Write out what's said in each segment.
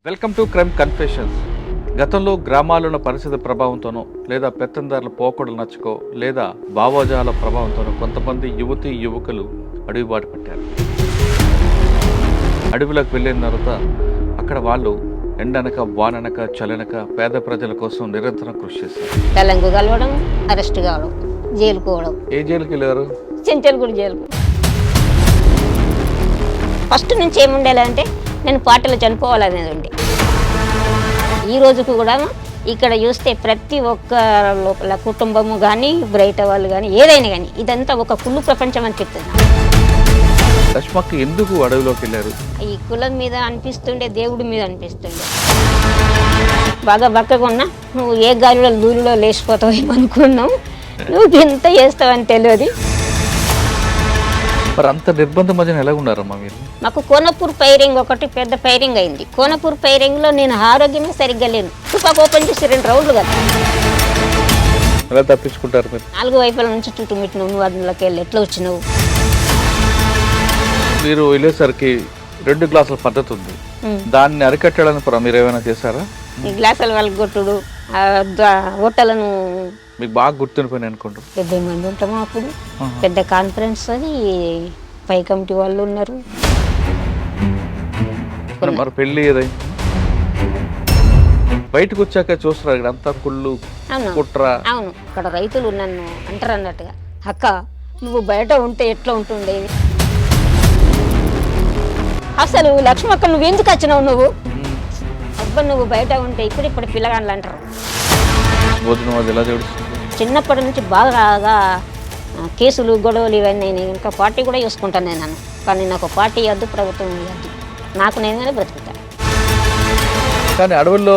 Welcome to crime confessions. గతంలో గ్రామాల్లోని పరిస్థితి ప్రభావంతోనో లేదా పెత్తందారుల పోకడలు నచ్చుకో లేదా భావోజాల ప్రభావంతోనో కొంతమంది యువతీ యువకులు అడవి బాట పట్టారు. అడవిలోకి వెళ్ళిన తర్వాత అక్కడ వాళ్ళు ఎండనక వాననక చలనక పేద ప్రజల కోసం నిరంతరం కృషి చేశారు. తెలంగు కలవడం, అరెస్ట్ కావడం, జైలుకు పోవడం. ఏ జైలుకి వెళ్ళారు? చెంచల్గూడ జైలుకు. ఫస్ట్ నుంచి ఏముండేలా అంటే నేను పాటలు చనిపోవాలనేది ఉండే. ఈ రోజుకు కూడా ఇక్కడ చూస్తే ప్రతి ఒక్క లోపల కుటుంబము కానీ బయట వాళ్ళు కానీ ఏదైనా కానీ ఇదంతా ఒక కుళ్ళు ప్రపంచం అనిపిస్తుంది. లక్ష్మక్క ఎందుకు అడవిలోకి వెళ్ళారు? ఈ కులం మీద అనిపిస్తుండే, దేవుడి మీద అనిపిస్తుండే. బాగా బక్కగా ఉన్నా నువ్వు ఏ గాలిలో దూరిలో లేచిపోతావు ఏమనుకున్నావు, నువ్వు ఇంత చేస్తావని తెలియదు. మరి అంత నిర్బంధం మధ్యన ఎలా ఉన్నారమ్మా మీరు? మాకు కోనపూర్ పైరింగ్ ఒకటి పెద్ద పైరింగ్ అయింది. కోనపూర్ పైరింగ్లో నేను ఆరోగ్యమే సరిగ్గా లేను. తుపాకు ఓపెన్ చేసి 2 రౌండ్లు కదా. ఎలా తప్పించుకుంటారు మీరు? 4 వైపుల నుంచి చుట్టుముట్టినావు, నువ్వు అందులోకి వెళ్ళి ఎట్లా వచ్చినావు? మీరు వెళ్ళేసరికి 2 గ్లాసుల పద్ధతి ఉంది, దాన్ని అరికట్టడానికి మీరు ఏమైనా చేశారా? ఈ గ్లాసుల వాళ్ళకి కొట్టుడు, హోటలను మీకు బాగా గుర్తుండిపోయినాయి అనుకుంటారు. 70 మంది ఉంటాము అప్పుడు. పెద్ద కాన్ఫరెన్స్ అది, పై కమిటీ వాళ్ళు ఉన్నారు. మరి పెళ్ళి ఏదైంది? బయటకు వచ్చాక చూస్తున్నారు ఇక్కడ అంతా కుళ్ళు కుట్ర. అవును, ఇక్కడ రైతులు నన్ను అంటారు అన్నట్టుగా, అక్క నువ్వు బయట ఉంటే ఎట్లా ఉంటుండేది, అసలు లక్ష్మక్క నువ్వు ఎందుకు వచ్చినావు, నువ్వు అబ్బా నువ్వు బయట ఉంటే ఇప్పుడు పిల్లగాళ్ళు అంటారు. భోజనం అది ఎలా జరుగుతుంది? చిన్నప్పటి నుంచి బాగా కేసులు గొడవలు ఇవన్నీ. నేను ఇంకా పార్టీ కూడా చూసుకుంటాను నేను, కానీ నాకు పార్టీ వద్దు, ప్రభుత్వం వద్దు, నాకు నేనే బ్రతుకుతాను. కానీ అడవుల్లో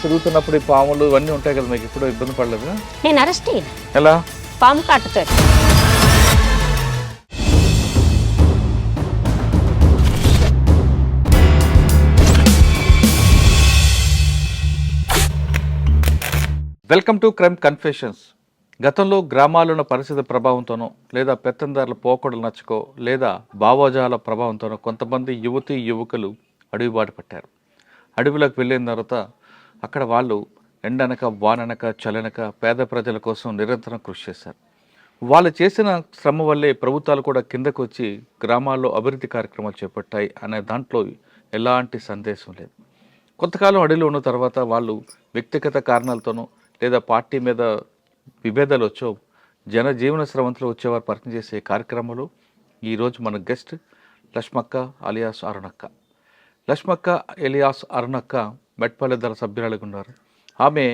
తిరుగుతున్నప్పుడు ఈ పాములు ఇవన్నీ ఉంటాయి కదా, మీకు ఎప్పుడు ఇబ్బంది పడలేదు? నేను అరెస్ట్ అయినా. ఎలా? పాము కాటుతాడు. Welcome to crime confessions. గతంలో గ్రామాల్లోని పరిస్థితి ప్రభావంతోనో లేదా పెత్తందారుల పోకడలు నచ్చుకో లేదా భావోజాల ప్రభావంతోనో కొంతమంది యువతీ యువకులు అడవి బాట పట్టారు. అడవిలోకి వెళ్ళిన తర్వాత అక్కడ వాళ్ళు ఎండనక వాననక చలనక పేద ప్రజల కోసం నిరంతరం కృషి చేశారు. వాళ్ళు చేసిన శ్రమ వల్లే ప్రభుత్వాలు కూడా కిందకు వచ్చి గ్రామాల్లో అభివృద్ధి కార్యక్రమాలు చేపట్టాయి అనే దాంట్లో ఎలాంటి సందేశం లేదు. కొంతకాలం అడవిలో ఉన్న తర్వాత వాళ్ళు వ్యక్తిగత కారణాలతోనో లేదా పార్టీ మీద విభేదాలు వచ్చో జనజీవన స్రవంతిలో వచ్చేవారు పరిచయం చేసే కార్యక్రమంలో ఈరోజు మన గెస్ట్ లక్ష్మక్క అలియాస్ అరుణక్క. లక్ష్మక్క ఎలియాస్ అరుణక్క మెట్పల్లి దళ సభ్యురాలుగా ఉన్నారు. ఆమె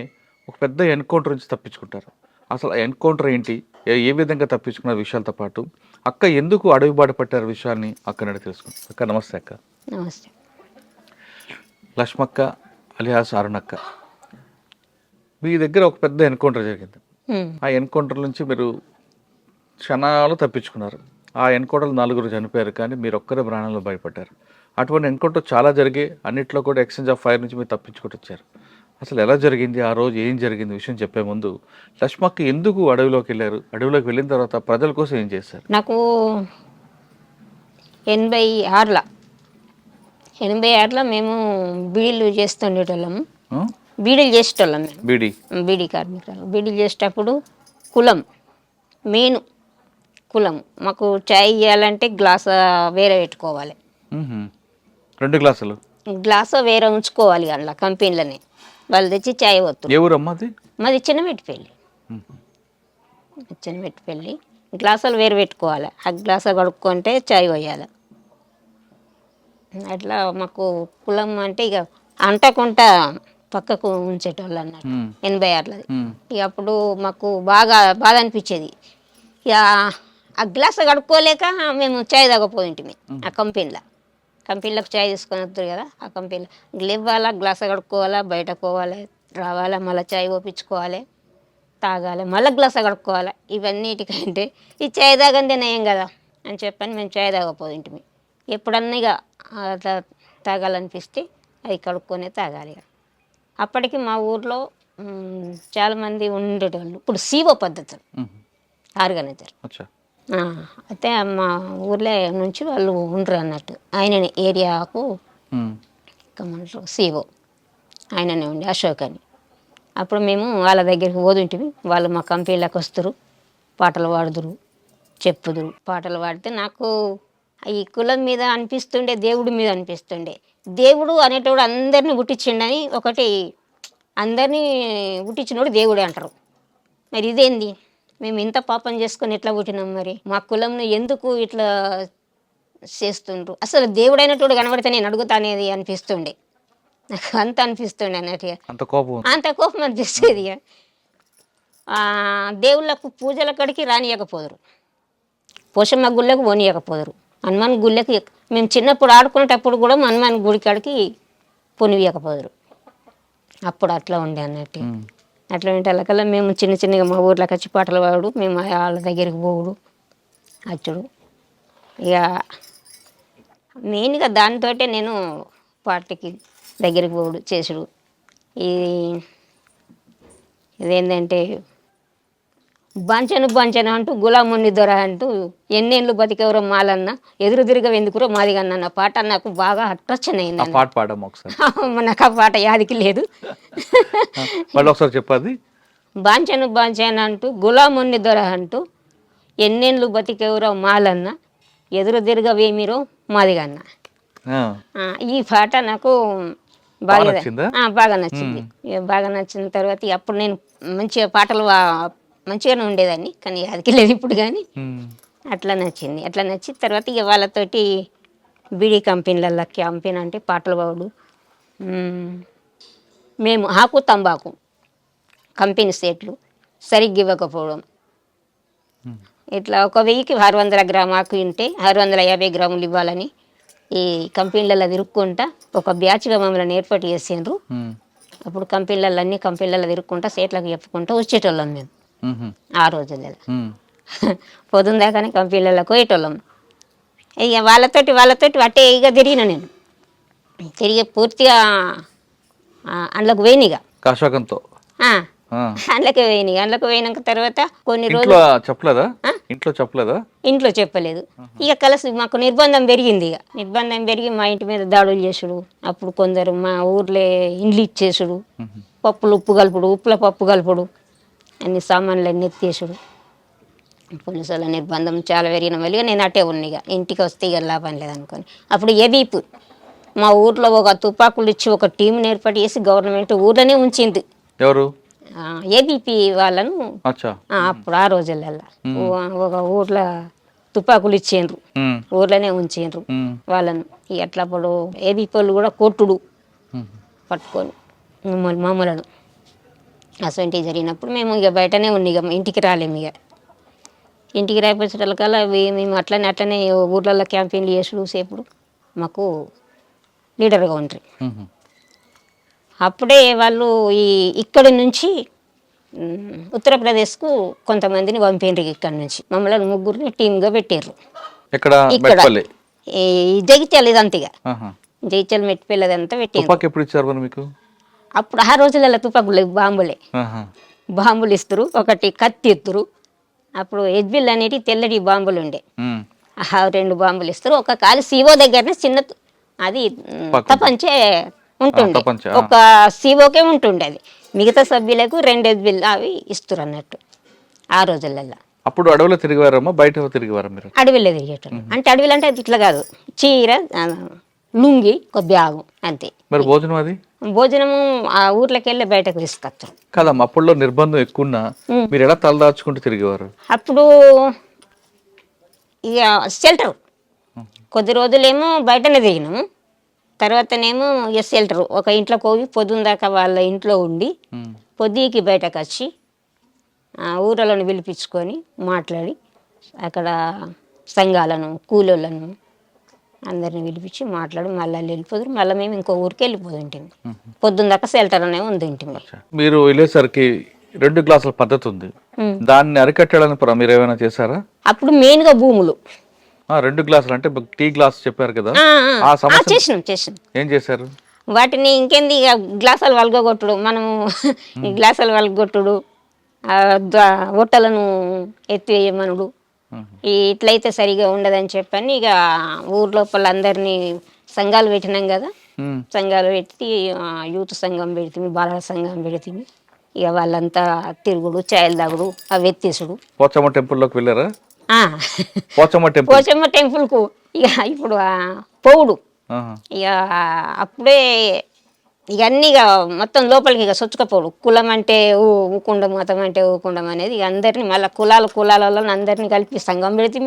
ఒక పెద్ద ఎన్కౌంటర్ నుంచి తప్పించుకుంటారు. అసలు ఆ ఎన్కౌంటర్ ఏంటి, ఏ విధంగా తప్పించుకున్న విషయాలతో పాటు అక్క ఎందుకు అడవి బాట పట్టారు విషయాన్ని అక్క తెలుసుకుంటాం. అక్క నమస్తే. అక్క నమస్తే. లక్ష్మక్క అలియాస్ అరుణక్క, మీ దగ్గర ఒక పెద్ద ఎన్కౌంటర్ జరిగింది. ఆ ఎన్కౌంటర్ నుంచి మీరు క్షణాలు తప్పించుకున్నారు. ఆ ఎన్కౌంటర్లో 4 చనిపోయారు, కానీ మీరు ఒక్కరే ప్రాణంలో భయపడ్డారు. అటువంటి ఎన్కౌంటర్ చాలా జరిగి అన్నింటిలో కూడా ఎక్స్చేంజ్ ఆఫ్ ఫైర్ నుంచి మీరు తప్పించుకుంటూ వచ్చారు. అసలు ఎలా జరిగింది, ఆ రోజు ఏం జరిగింది విషయం చెప్పే ముందు లక్ష్మక్క ఎందుకు అడవిలోకి వెళ్ళారు, అడవిలోకి వెళ్ళిన తర్వాత ప్రజల కోసం ఏం చేశారు? నాకు 86లో మేము బీడీలు చేస్తుండేటోళ్ళము. బీడీలు చేసేటోళ్ళం మేము, బీడీ కార్మికులు. బీడీలు చేసేటప్పుడు కులం మెయిన్ కులం. మాకు చాయ్ ఇవ్వాలంటే గ్లాస్ వేరే పెట్టుకోవాలి, 2 గ్లాసులు గ్లాసు వేరే ఉంచుకోవాలి. అందులో కంపెనీలని వాళ్ళు తెచ్చి చాయ్ వస్తుంది. ఏ ఊరమ్మా అది? మాది చిన్నమెట్టిపల్లి. చిన్నమెట్టిపల్లి. గ్లాసులు వేరు పెట్టుకోవాలి, ఆ గ్లాసు కడుక్కుంటే చాయ్ పోయాలి. అట్లా మాకు కులం అంటే ఇక అంటకుంటా పక్కకు ఉంచేటోళ్ళు అన్నట్టు 86లోది. ఇక అప్పుడు మాకు బాగా బాధ అనిపించేది. ఇక ఆ గ్లాస్ కడుక్కోలేక మేము చాయ్ తాగపోయింటిమి. ఆ కంపెనీలకు చాయ్ తీసుకొని వస్తారు కదా, ఆ కంపెనీలో లేవాలా, గ్లాస్ కడుక్కోవాలా, బయట పోవాలి, రావాలా, మళ్ళీ చాయ్ పోపించుకోవాలి, తాగాలి, మళ్ళీ గ్లాస్ కడుక్కోవాలి. ఇవన్నిటికంటే ఈ చాయ్ తాగందే నయం కదా అని చెప్పని మేము చాయ్ తాగపోయింటిమి. ఎప్పుడన్నా ఇక తాగాలనిపిస్తే అది కడుక్కొనే తాగాలి. అప్పటికి మా ఊర్లో చాలామంది ఉండేటోళ్ళు. ఇప్పుడు సీఓ పద్ధతులు ఆర్గనైజర్ అయితే మా ఊర్లో నుంచి వాళ్ళు ఉండరు అన్నట్టు. ఆయన ఏరియాకు కమంటారు సిఓ ఆయననే ఉండే అశోక్ అని. అప్పుడు మేము వాళ్ళ దగ్గరికి పోతుంటివి. వాళ్ళు మా కంపెనీలకు వస్తారు, పాటలు పాడుదురు, చెప్పుదురు. పాటలు పాడితే నాకు ఈ కులం మీద అనిపిస్తుండే, దేవుడి మీద అనిపిస్తుండే. దేవుడు అనేటోడు అందరినీ పుట్టించిండని ఒకటి, అందరినీ పుట్టించినోడు దేవుడే అంటారు. మరి ఇదేంది, మేము ఇంత పాపం చేసుకొని ఎట్లా పుట్టినాం, మరి మా కులంను ఎందుకు ఇట్లా చేస్తుండ్రు, అసలు దేవుడైనటోడు కనబడితే నేను అడుగుతానేది అనిపిస్తుండే. నాకు అంత అనిపిస్తుండే అన్నట్టుగా, అంత కోపం అనిపిస్తుంది. ఇక దేవుళ్ళకు పూజల కాడికి రానియకపోదురు, పోషమ్మ గుళ్ళకు పోనీయకపోదురు, హనుమాన్ గుళ్ళకి. మేము చిన్నప్పుడు ఆడుకునేటప్పుడు కూడా హనుమాన్ గుడి కాడికి పొనియకపోదురు. అప్పుడు అట్లా ఉండే అన్నట్టు. అట్లా ఉంటే వాళ్ళకల్లా మేము చిన్న చిన్నగా మా ఊర్లోకి వచ్చి పాటలు పాడు, మేము వాళ్ళ దగ్గరికి పోవుడు వచ్చుడు. ఇక మెయిన్గా దానితో నేను పార్టీకి దగ్గరికి పోవుడు చేసుడు. ఇదేంటంటే బాంచను అంటూ గులాముని దొర అంటూ ఎన్నేళ్ళు బతికెవరో మాలన్న ఎదురు తిరగ ఎందుకురో మాదిగన్న అన్న పాట నాకు బాగా అట్రాక్షన్ అయింది. నాకు ఆ పాట యాదికి లేదు. చెప్పది. బాంచను అంటూ గులాముని దొర అంటూ ఎన్నేళ్ళు బతికెవరో మాలన్న ఎదురు తిరగవేమిరో మాదిగన్న. ఈ పాట నాకు బాగా నచ్చింది. బాగా నచ్చిన తర్వాత అప్పుడు నేను మంచిగా పాటలు మంచిగానే ఉండేదాన్ని, కానీ అది లేదు ఇప్పుడు. కానీ అట్లా నచ్చింది. అట్లా నచ్చిన తర్వాత ఇక వాళ్ళతోటి బీడీ కంపెనీలలో క్యాంపెయిన్ అంటే పాటలు పాడు. మేము ఆకు తంబాకు కంపెనీ సేట్లు సరిగ్గా ఇవ్వకపోవడం, ఇట్లా 1000కి 600 గ్రాము ఆకు ఉంటే 650 గ్రాములు ఇవ్వాలని ఈ కంపెనీలలో తిరుక్కుంటా ఒక బ్యాచ్గా మమ్మల్ని ఏర్పాటు చేసిండ్రు. అప్పుడు అన్ని కంపెనీలలో తిరుక్కుంటా సేట్లకు చెప్పుకుంటూ వచ్చేటోళ్ళం మేము. ఆ రోజులలో పొద్దున్న దాకానే కంపెనీలకు పోయేటోళ్ళం. ఇక వాళ్ళతోటి అట్టే ఇక తిరిగిన నేను, తిరిగి పూర్తిగా అందులోకి పోయినగా కాశోకంతో అందులోకి పోయినాయి. అందులోకి పోయినాక తర్వాత కొన్ని రోజులు ఇంట్లో చెప్పలేదు. ఇక కలిసి మాకు నిర్బంధం పెరిగింది. ఇక నిర్బంధం పెరిగి మా ఇంటి మీద దాడులు చేసుడు, అప్పుడు కొందరు మా ఊర్లే ఇండ్లు ఇచ్చేసుడు, పప్పులు ఉప్పు కలుపుడు, ఉప్పుల పప్పు కలుపుడు, అన్ని సామాన్లు అన్నీ ఎత్తేసుడు. పోలీసుల నిర్బంధం చాలా పెరిగిన వల్ల నేను అట్టే ఉన్నిగా, ఇంటికి వస్తే ఇక లాభం లేదనుకొని అప్పుడు ఏబీపీ మా ఊర్లో ఒక తుపాకులు ఇచ్చి ఒక టీంని ఏర్పాటు చేసి గవర్నమెంట్ ఊర్లోనే ఉంచింది. ఎవరు? ఏబీపీ వాళ్ళను. అప్పుడు ఆ రోజులలో ఒక ఊర్లో తుపాకులు ఇచ్చిండ్రు, ఊర్లోనే ఉంచిండ్రు వాళ్ళను. ఎట్లప్పుడు ఏబీపీ వాళ్ళు కూడా కొట్టుడు పట్టుకొని మామూలను అసలు జరిగినప్పుడు మేము ఇక బయటనే ఇక ఇంటికి రాలేము. ఇక ఇంటికి రాయిపోయేటకల్లా మేము అట్లనే ఊర్లలో క్యాంపెయిన్లు చేసుడు సేపుడు మాకు లీడర్గా ఉంటారు. అప్పుడే వాళ్ళు ఇక్కడి నుంచి ఉత్తరప్రదేశ్కు కొంతమందిని పంపిండ్రు. ఇక్కడి నుంచి మమ్మల్ని 3 టీమ్గా పెట్టారు. ఇక్కడ ఈ జగిత్యాల ఇదంతగా జగిత్యాల మెట్టిపల్లెదంతా పెట్టారు. అప్పుడు ఆ రోజులలో తుపాకులు బాంబులు ఇస్తారు, ఒకటి కత్తి ఇస్తారు. అప్పుడు ఎజ్బిల్ అనేటి తెల్లటి బాంబులు ఉండే, 2 బాంబులు ఇస్తారు. ఒక కాలు సిఓ దగ్గరనే చిన్న అది తపంచే ఉంటుండే, ఒక సిఓకే ఉంటుండే. అది మిగతా సభ్యులకు 2 ఎజ్బిల్ అవి ఇస్తారు అన్నట్టు ఆ రోజులలో. అప్పుడు అడవిలో తిరిగివారమ్మా, బయట తిరిగివారా మీరు? అడవిలో తిరిగేటోళ్ళు. అంటే అడవిలో అంటే ఇట్లా కాదు, చీర లుంగి ఒక బ్యాగు అంతే. మరి భోజనం? అది భోజనము ఆ ఊర్లోకి వెళ్ళి బయటకు తీసుకొస్తారు కదమ్మా. అప్పుడులో నిర్బంధం ఎక్కువ, మీరు ఎలా తలదాచుకుంటూ తిరిగేవారు? అప్పుడు ఇక షెల్టర్ కొద్ది రోజులేమో బయటనే తిరిగినాము, తర్వాతనేమో ఇక షెల్టర్ ఒక ఇంట్లో పోయి పొద్దున్న దాకా వాళ్ళ ఇంట్లో ఉండి పొద్దుకి బయటకు వచ్చి ఊరలను పిలిపించుకొని మాట్లాడి అక్కడ సంఘాలను కూలోళ్ళను అందరిని పిలిపించి మాట్లాడి మళ్ళీ వెళ్ళిపోదురు. మళ్ళీ మేము ఇంకో ఊరికి వెళ్ళిపోతుంటాం. పొద్దున్న దాకా షెల్టర్ అనే ఉంది. మీరు వెళ్ళేసరికి 2 గ్లాసుల పద్ధతి ఉంది, దాన్ని అరికట్టడానికి మీరు ఏమైనా చేశారా? అప్పుడు మెయిన్గా భూములు 2 గ్లాసులు అంటే టీ గ్లాస్ చెప్పారు కదా, చేసినాం. ఏం చేశారు? వాటిని ఇంకేంది ఇక గ్లాసులు వలగొట్టుడు, మనము గ్లాసులు వలగొట్టుడు, ఒట్టలను ఎత్తివేయమనుడు, ఇట్లయితే సరిగా ఉండదని చెప్పని ఇక ఊరు లోపల అందరినీ సంఘాలు పెట్టినాం కదా, సంఘాలు పెట్టి యూత్ సంఘం పెడితే బాలల సంఘం పెడితే ఇక వాళ్ళంతా తిరుగుడు ఛాయలు తాగుడు అవి ఎత్తేసుడు. పోచమ్మ టెంపుల్లోకి వెళ్ళారా? ఆ, పోచమ్మ టెంపుల్. పోచమ్మ టెంపుల్కు ఇక ఇప్పుడు పోవుడు ఇక అప్పుడే ఇక అన్నీ ఇక మొత్తం లోపలికి ఇక సొచ్చుకపోడు. కులం అంటే ఊకుండం, మతం అంటే ఊకుండం అనేది ఇక అందరినీ మళ్ళీ కులాలలో అందరినీ కలిపి సంఘం పెడితే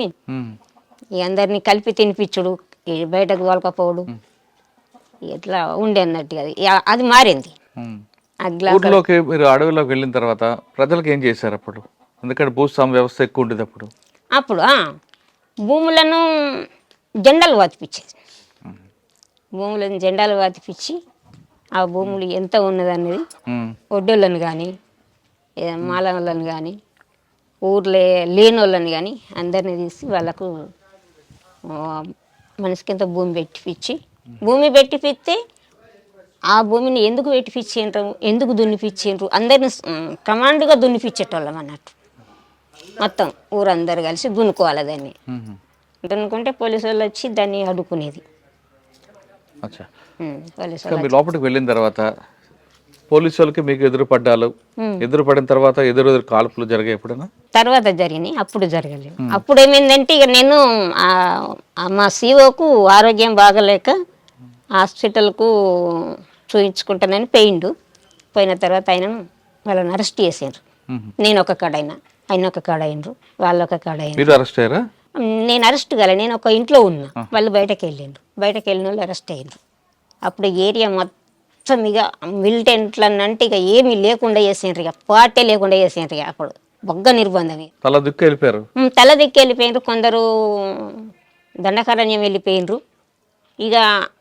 ఇక అందరినీ కలిపి తినిపించుడు, బయటకు తోలకపోవడు, ఇట్లా ఉండే అన్నట్టు అది అది మారింది. ఊర్లోకి మీరు అడవిలోకి వెళ్ళిన తర్వాత ప్రజలకు ఏం చేశారు అప్పుడు? ఎందుకంటే భూస్వామ్య వ్యవస్థ ఎక్కువ ఉండేది అప్పుడు భూములను జెండాలు వాతిపించేది. భూములను జెండాలు వాతిపించి ఆ భూములు ఎంత ఉన్నదనేది ఒడ్డోళ్ళని కానీ మాలలను కానీ ఊర్లే లేని వాళ్ళని కానీ అందరినీ తీసి వాళ్ళకు మనిషికి ఎంత భూమి పెట్టిపిచ్చి, భూమి పెట్టిపిస్తే ఆ భూమిని ఎందుకు పెట్టిపిచ్చిండ్రు, ఎందుకు దున్నిపిచ్చిండ్రు అందరిని కమాండ్గా దున్నిపించేటోళ్ళం అన్నట్టు. మొత్తం ఊరందరు కలిసి దున్నుకోవాలి దాన్ని. దున్నుకుంటే పోలీసు వాళ్ళు వచ్చి దాన్ని అడ్డుకునేది. మీరు లోపలికి వెళ్ళిన తర్వాత పోలీసు వాళ్ళకి మీకు ఎదురుపడిన తర్వాత ఎదురు కాల్పులు జరిగాయి ఎప్పుడైనా? తర్వాత జరిగినాయి, అప్పుడు జరగలేదు. అప్పుడు ఏమైందంటే ఇక నేను మా సీఓకు ఆరోగ్యం బాగలేక హాస్పిటల్కు చూయించుకుంటానని పోయిన తర్వాత ఆయన వాళ్ళని అరెస్ట్ చేసారు. నేను ఒక కాడైనా, ఆయన ఒక కాడ అయినరు, వాళ్ళు ఒక కాడ అయినారు. అరెస్ట్ అయ్యారా? నేను అరెస్ట్ కాలే, నేను ఒక ఇంట్లో ఉన్నా, వాళ్ళు బయటకు వెళ్ళిన వాళ్ళు అరెస్ట్ అయ్యారు. అప్పుడు ఏరియా మొత్తం ఇక మిలిటెంట్లనంటే ఇక ఏమీ లేకుండా చేసిండ్రు, ఇక పార్టీ లేకుండా చేసిండ్రు. ఇక అప్పుడు బొగ్గ నిర్బంధం, తల దిక్కు వెళ్ళిపోయినారు. కొందరు దండకారణ్యం వెళ్ళిపోయినరు. ఇక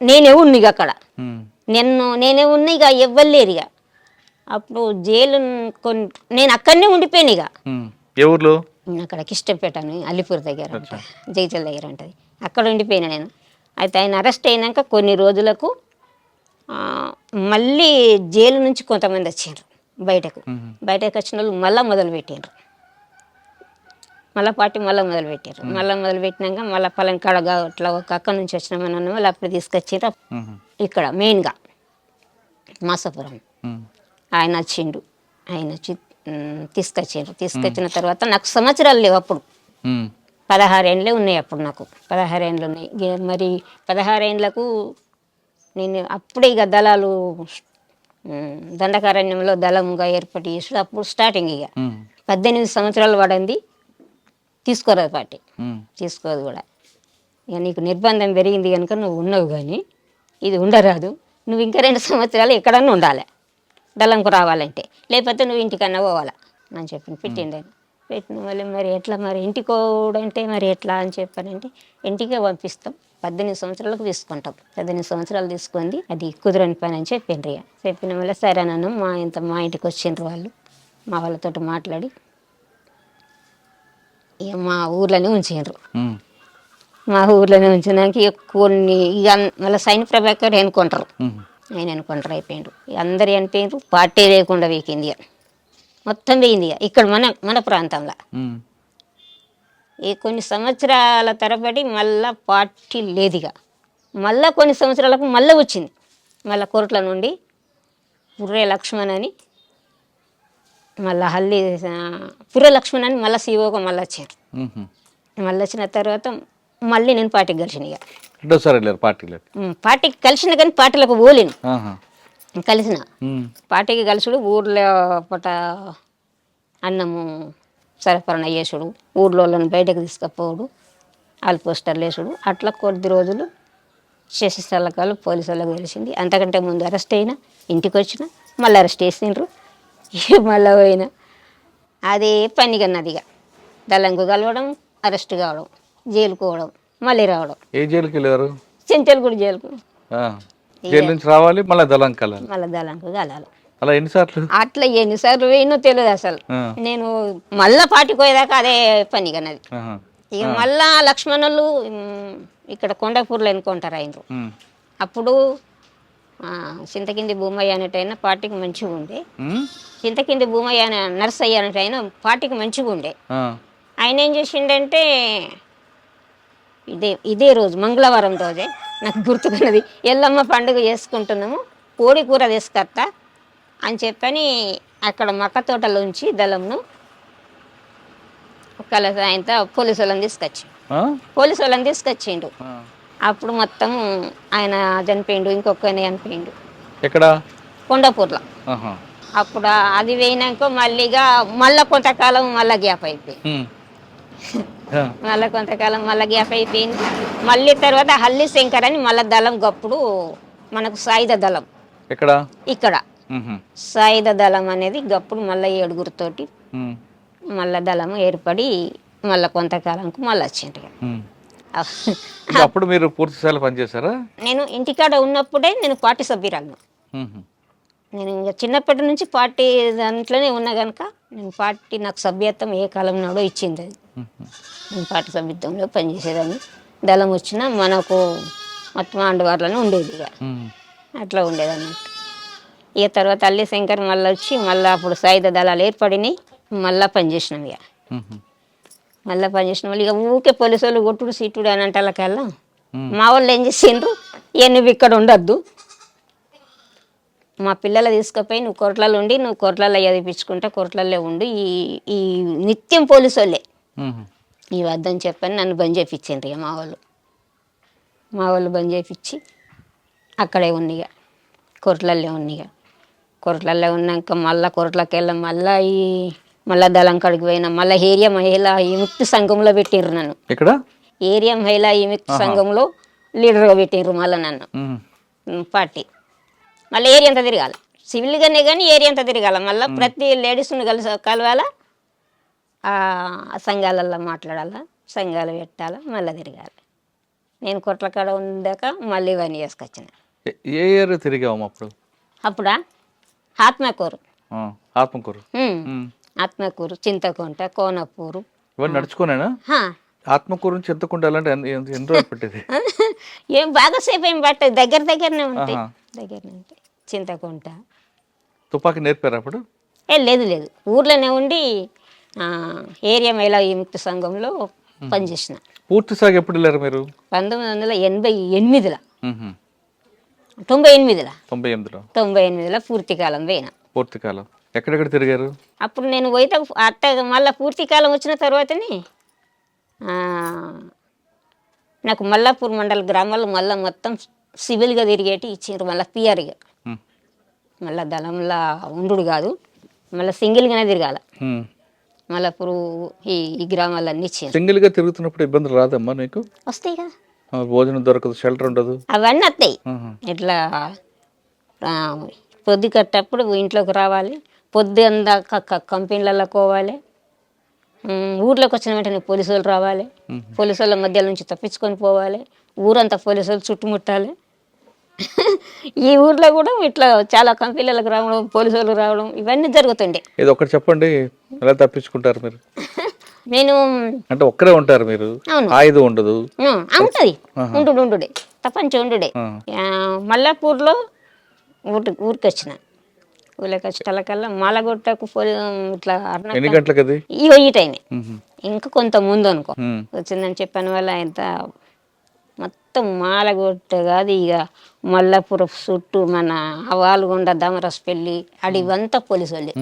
నేనే ఉన్నా ఇక అక్కడ, నేనే ఉన్నా, ఇక ఎవ్వలేరు. ఇక అప్పుడు జైలు నేను అక్కడనే ఉండిపోయాను. ఇక ఏ ఊర్లో? అక్కడ కిష్టపేట అని అల్లిపూర్ దగ్గర జైచల్ దగ్గర ఉంటుంది, అక్కడ ఉండిపోయినా నేను. అయితే ఆయన అరెస్ట్ అయినాక కొన్ని రోజులకు మళ్ళీ జైలు నుంచి కొంతమంది వచ్చారు బయటకు వచ్చిన వాళ్ళు మళ్ళీ మొదలుపెట్టారు, పార్టీ మొదలుపెట్టినాక మళ్ళీ పలంకాడ అట్లా ఒక అక్క నుంచి వచ్చినామని వాళ్ళు అప్పుడు తీసుకొచ్చారు. ఇక్కడ మెయిన్గా మాసాపురం ఆయన వచ్చిండు, ఆయన వచ్చి తీసుకొచ్చిన తర్వాత నాకు సంవత్సరాలు లేవు. అప్పుడు 16 ఏండ్లే ఉన్నాయి. అప్పుడు నాకు 16 ఏండ్లు ఉన్నాయి. మరి 16 ఏండ్లకు నేను అప్పుడే ఇక దళాలు దండకారణ్యంలో దళంగా ఏర్పాటు చేసి అప్పుడు స్టార్టింగ్. ఇక 18 సంవత్సరాలు పడింది, తీసుకోరాదు పార్టీ, తీసుకోదు కూడా. ఇక నీకు నిర్బంధం పెరిగింది కనుక నువ్వు ఉన్నావు, కానీ ఇది ఉండరాదు, నువ్వు ఇంకా 2 సంవత్సరాలు ఎక్కడన్నా ఉండాలి దళంకు రావాలంటే, లేకపోతే నువ్వు ఇంటికన్నా పోవాలా అని పెట్టిండు. పెట్టిన వాళ్ళు మరి ఎట్లా, మరి ఇంటికి పోవడంటే మరి ఎట్లా అని చెప్పానంటే, ఇంటికే పంపిస్తాం, 18 సంవత్సరాలకు తీసుకుంటాం, 18 సంవత్సరాలు తీసుకుంది, అది కుదరని పని అని చెప్పిండ్రు. ఇక చెప్పిన వల్ల సరే నన్ను మా ఇంటికి వచ్చిండ్రు వాళ్ళు, మా వాళ్ళతో మాట్లాడి ఇక మా ఊర్లోనే ఉంచిండ్రు. మా ఊర్లోనే ఉంచినాక ఇక కొన్ని ఇక మళ్ళీ సైన్ ప్రభాకర్ ఎన్నుకుంటారు, ఆయన ఎన్నుకుంటారు అయిపోయిండ్రు. అందరు అనిపోయిండ్రు, పార్టీ లేకుండా వీకింది, మొత్తం పోయింది. ఇక్కడ మన ప్రాంతంలో ఈ కొన్ని సంవత్సరాల తరబడి మళ్ళా పార్టీ లేదు. ఇక మళ్ళీ కొన్ని సంవత్సరాలకు మళ్ళీ వచ్చింది, మళ్ళీ కోర్టుల నుండి పుర్రే లక్ష్మణ్ అని మళ్ళీ పుర్రె లక్ష్మణ్ అని మళ్ళీ సీఓగా మళ్ళీ వచ్చారు. మళ్ళీ వచ్చిన తర్వాత మళ్ళీ నేను పార్టీకి కలిసిన. ఇక పార్టీకి కలిసిన కానీ పార్టీలకు పోలేను, కలిసిన పార్టీకి కలుసుడు, ఊర్లో పట అన్నము సరఫరణ చేసుడు, ఊర్లో బయటకు తీసుకపోవడు, వాళ్ళు పోస్టర్లు వేసుడు, అట్లా కొద్ది రోజులు చేసే స్థలకాలు పోలీసు వాళ్ళకి తెలిసింది. అంతకంటే ముందు అరెస్ట్ అయినా, ఇంటికి వచ్చిన మళ్ళీ అరెస్ట్ చేసిండ్రు, మళ్ళీ పోయినా అదే పని కన్నది. ఇక దళంకు కలవడం, అరెస్ట్ కావడం, జైలుకు పోవడం, మళ్ళీ రావడం. ఏ జైలుకి వెళ్ళారు? చెంచల్గూడ జైలుకు. జైలు నుంచి రావాలి, మళ్ళీ దళంకు కలాలి. అలా ఎన్నిసార్లు? అట్లా ఎన్నిసార్లు పోయినో తెలియదు అసలు. నేను మళ్ళా పార్టీకి పోయేదాకా అదే పని కన్నది. ఇక మళ్ళా లక్ష్మణులు ఇక్కడ కొండపూర్లో ఎన్నుకుంటారు అయినరు. అప్పుడు చింతకింది భూమయ్య అనేటైనా పార్టీకి మంచిగా ఉండే, చింతకింది భూమయ్య నర్సయ్య అనేటైనా పార్టీకి మంచిగా ఉండే. ఆయన ఏం చేసిండంటే ఇదే రోజు మంగళవారం రోజే నాకు గుర్తుకున్నది. ఎల్లమ్మ పండుగ చేసుకుంటున్నాము, కోడి కూర తీసుకొస్తా అని చెప్పని అక్కడ మక్క తోటలోంచి దళంను ఒకళ్ళ సాయంత్రం పోలీసు వాళ్ళని తీసుకొచ్చిండు. అప్పుడు మొత్తం ఆయన చనిపోయిండు, ఇంకొకని చనిపోయిండు ఎక్కడ? కొండాపూర్లో. అప్పుడు అది పోయినాక మళ్ళా కొంతకాలం మళ్ళా గ్యాప్ అయిపోయింది. మళ్ళా గ్యాప్ అయిపోయింది. మళ్ళీ తర్వాత హల్లి శంకర్ అని మళ్ళా దళం గప్పుడు మనకు సాయుధ దళం ఇక్కడ సాయుధ దళం అనేది గప్పుడు మళ్ళీ 7గురితోటి మళ్ళా దళం ఏర్పడి మళ్ళా కొంతకాలంకు మళ్ళీ వచ్చిండ్రు. అప్పుడు మీరు పూర్తి స్థాయిలో పనిచేశారా? నేను ఇంటికాడ ఉన్నప్పుడే నేను పార్టీ సభ్యురాలను. నేను ఇంకా చిన్నప్పటి నుంచి పార్టీ దాంట్లోనే ఉన్నా కనుక నేను పార్టీ నాకు సభ్యత్వం ఏ కాలం నాడో ఇచ్చింది. అది నేను పార్టీ సభ్యత్వంలో పనిచేసేదాన్ని. దళం వచ్చినా మనకు మొత్తం అండవార్లోనే ఉండేది, ఇక అట్లా ఉండేది అన్నట్టు. ఇక తర్వాత అల్లి శంకర్ మళ్ళీ వచ్చి మళ్ళీ అప్పుడు సాయుధ దళాలు ఏర్పడినాయి. మళ్ళీ పనిచేసినాం. ఇక మళ్ళీ పనిచేసిన వాళ్ళు ఇక ఊకే పోలీసు వాళ్ళు కొట్టుడు సీటుడు అని అంటే వాళ్ళకల్లా మా వాళ్ళు ఏం చేసిండ్రు, నువ్వు ఇక్కడ ఉండొద్దు, మా పిల్లలు తీసుకుపోయి నువ్వు కొరట్లలో ఉండి నువ్వు కొరట్లలో చదివించుకుంటా కొరట్లలో ఉండి ఈ నిత్యం పోలీసు వాళ్ళే ఈ వద్దని చెప్పని నన్ను బంద్ చేయించిండ్రు. ఇక మా వాళ్ళు బంద్ చేయించి అక్కడే ఉన్నిగా కొరట్లల్లో ఉన్నిగా. కొరట్లల్లో ఉన్నాక మళ్ళీ కొరట్లకి వెళ్ళాం. మళ్ళీ దళం కాడికి పోయినా. మళ్ళీ ఏరియా మహిళా విముక్తి సంఘంలో పెట్టిండ్రు నన్ను. ఇక్కడ ఏరియా మహిళా విముక్తి సంఘంలో లీడర్గా పెట్టిండ్రు మళ్ళీ నన్ను పార్టీ. మళ్ళీ ఏరియా అంతా తిరగాలి, సివిల్గానే కానీ ఏరియా అంతా తిరగాల. మళ్ళీ ప్రతి లేడీస్ని కలవాలా, ఆ సంఘాలల్లో మాట్లాడాలా, సంఘాలు పెట్టాలా, మళ్ళీ తిరగాలి. నేను కొట్ల కాడ ఉందాక మళ్ళీ ఇవన్నీ చేసుకొచ్చిన. ఏ ఏరియా తిరిగాము అప్పుడు? అప్పుడా ఆత్మకూరు, ఆత్మకూరు, చింతకుంట, కోనపూరు ఇవన్నీ నడుచుకునేనా? ఆత్మకూరు చింతకుంట ఎలాంటి ఎన్ని రోజులు పట్టేది? ఏం బాగా సేపు ఏం పట్టదు, దగ్గరనే ఉంటాయి. దగ్గరనే ఉంటాయి. చింతకుంట. తుపాకీ నేర్పారు అప్పుడు? లేదు, ఊర్లోనే ఉండి ఏరియా మహిళా విముక్తి సంఘంలో పనిచేసిన. పూర్తి సాగు ఎప్పుడు వెళ్ళారు మీరు? 1988లో, 98లో పూర్తికాలం పోయినా. పూర్తికాలం ఎక్కడెక్కడ తిరిగారు? అప్పుడు నేను పోయితే అట్ట మళ్ళీ పూర్తికాలం వచ్చిన తర్వాతనే నాకు మల్లాపూర్ మండల గ్రామాల్లో మళ్ళీ మొత్తం సివిల్గా తిరిగేటి ఇచ్చిండ్రు. మళ్ళీ పిఆర్గా మళ్ళీ దళంలా ఉండు కాదు, మళ్ళీ సింగిల్గానే తిరగాల. మల్లాపూర్ ఈ గ్రామాలన్నీ ఇచ్చిండ్రు. సింగిల్గా తిరుగుతున్నప్పుడు ఇబ్బందులు రాదమ్మా నీకు? వస్తాయి కదా, భోజనం దొరకదు, షెల్టర్ ఉండదు, అవన్నీ వస్తాయి. ఇట్లా పొద్దు కట్టప్పుడు ఇంట్లోకి రావాలి, పొద్దు అందాక కంపెనీలలో పోవాలి, ఊర్లోకి వచ్చిన వెంటనే పోలీసు వాళ్ళు రావాలి, పోలీసు వాళ్ళ మధ్య నుంచి తప్పించుకొని పోవాలి, ఊరంతా పోలీసు వాళ్ళు చుట్టుముట్టాలి. ఈ ఊర్లో కూడా ఇట్లా చాలా కంపెనీలకు రావడం, పోలీసు వాళ్ళు రావడం ఇవన్నీ జరుగుతుండే. ఇది ఒకటి చెప్పండి, ఎలా తప్పించుకుంటారు మీరు? నేను అంటే ఒక్కరే ఉంటారు మీరు? ఆయుధం ఉండదు? ఉంటుంది, ఉండుడే తప్పంచి ఉండుడే. మల్లాపూర్లో ఊరికి వచ్చిన, ఊళ్ళకి వచ్చేటకల్లా మాలగొట్టకు ఇట్లా ఎన్ని గంటలకు? అది ఈ టైమే, ఇంకా కొంత ముందు అనుకో వచ్చిందని చెప్పిన వల్ల ఎంత మొత్తం మాలగొట్ట కాదు, ఇక మల్లాపురం చుట్టూ మన వాల్గొండ, దమరస్పల్లి అడివంతా పోలీసు వాళ్ళే.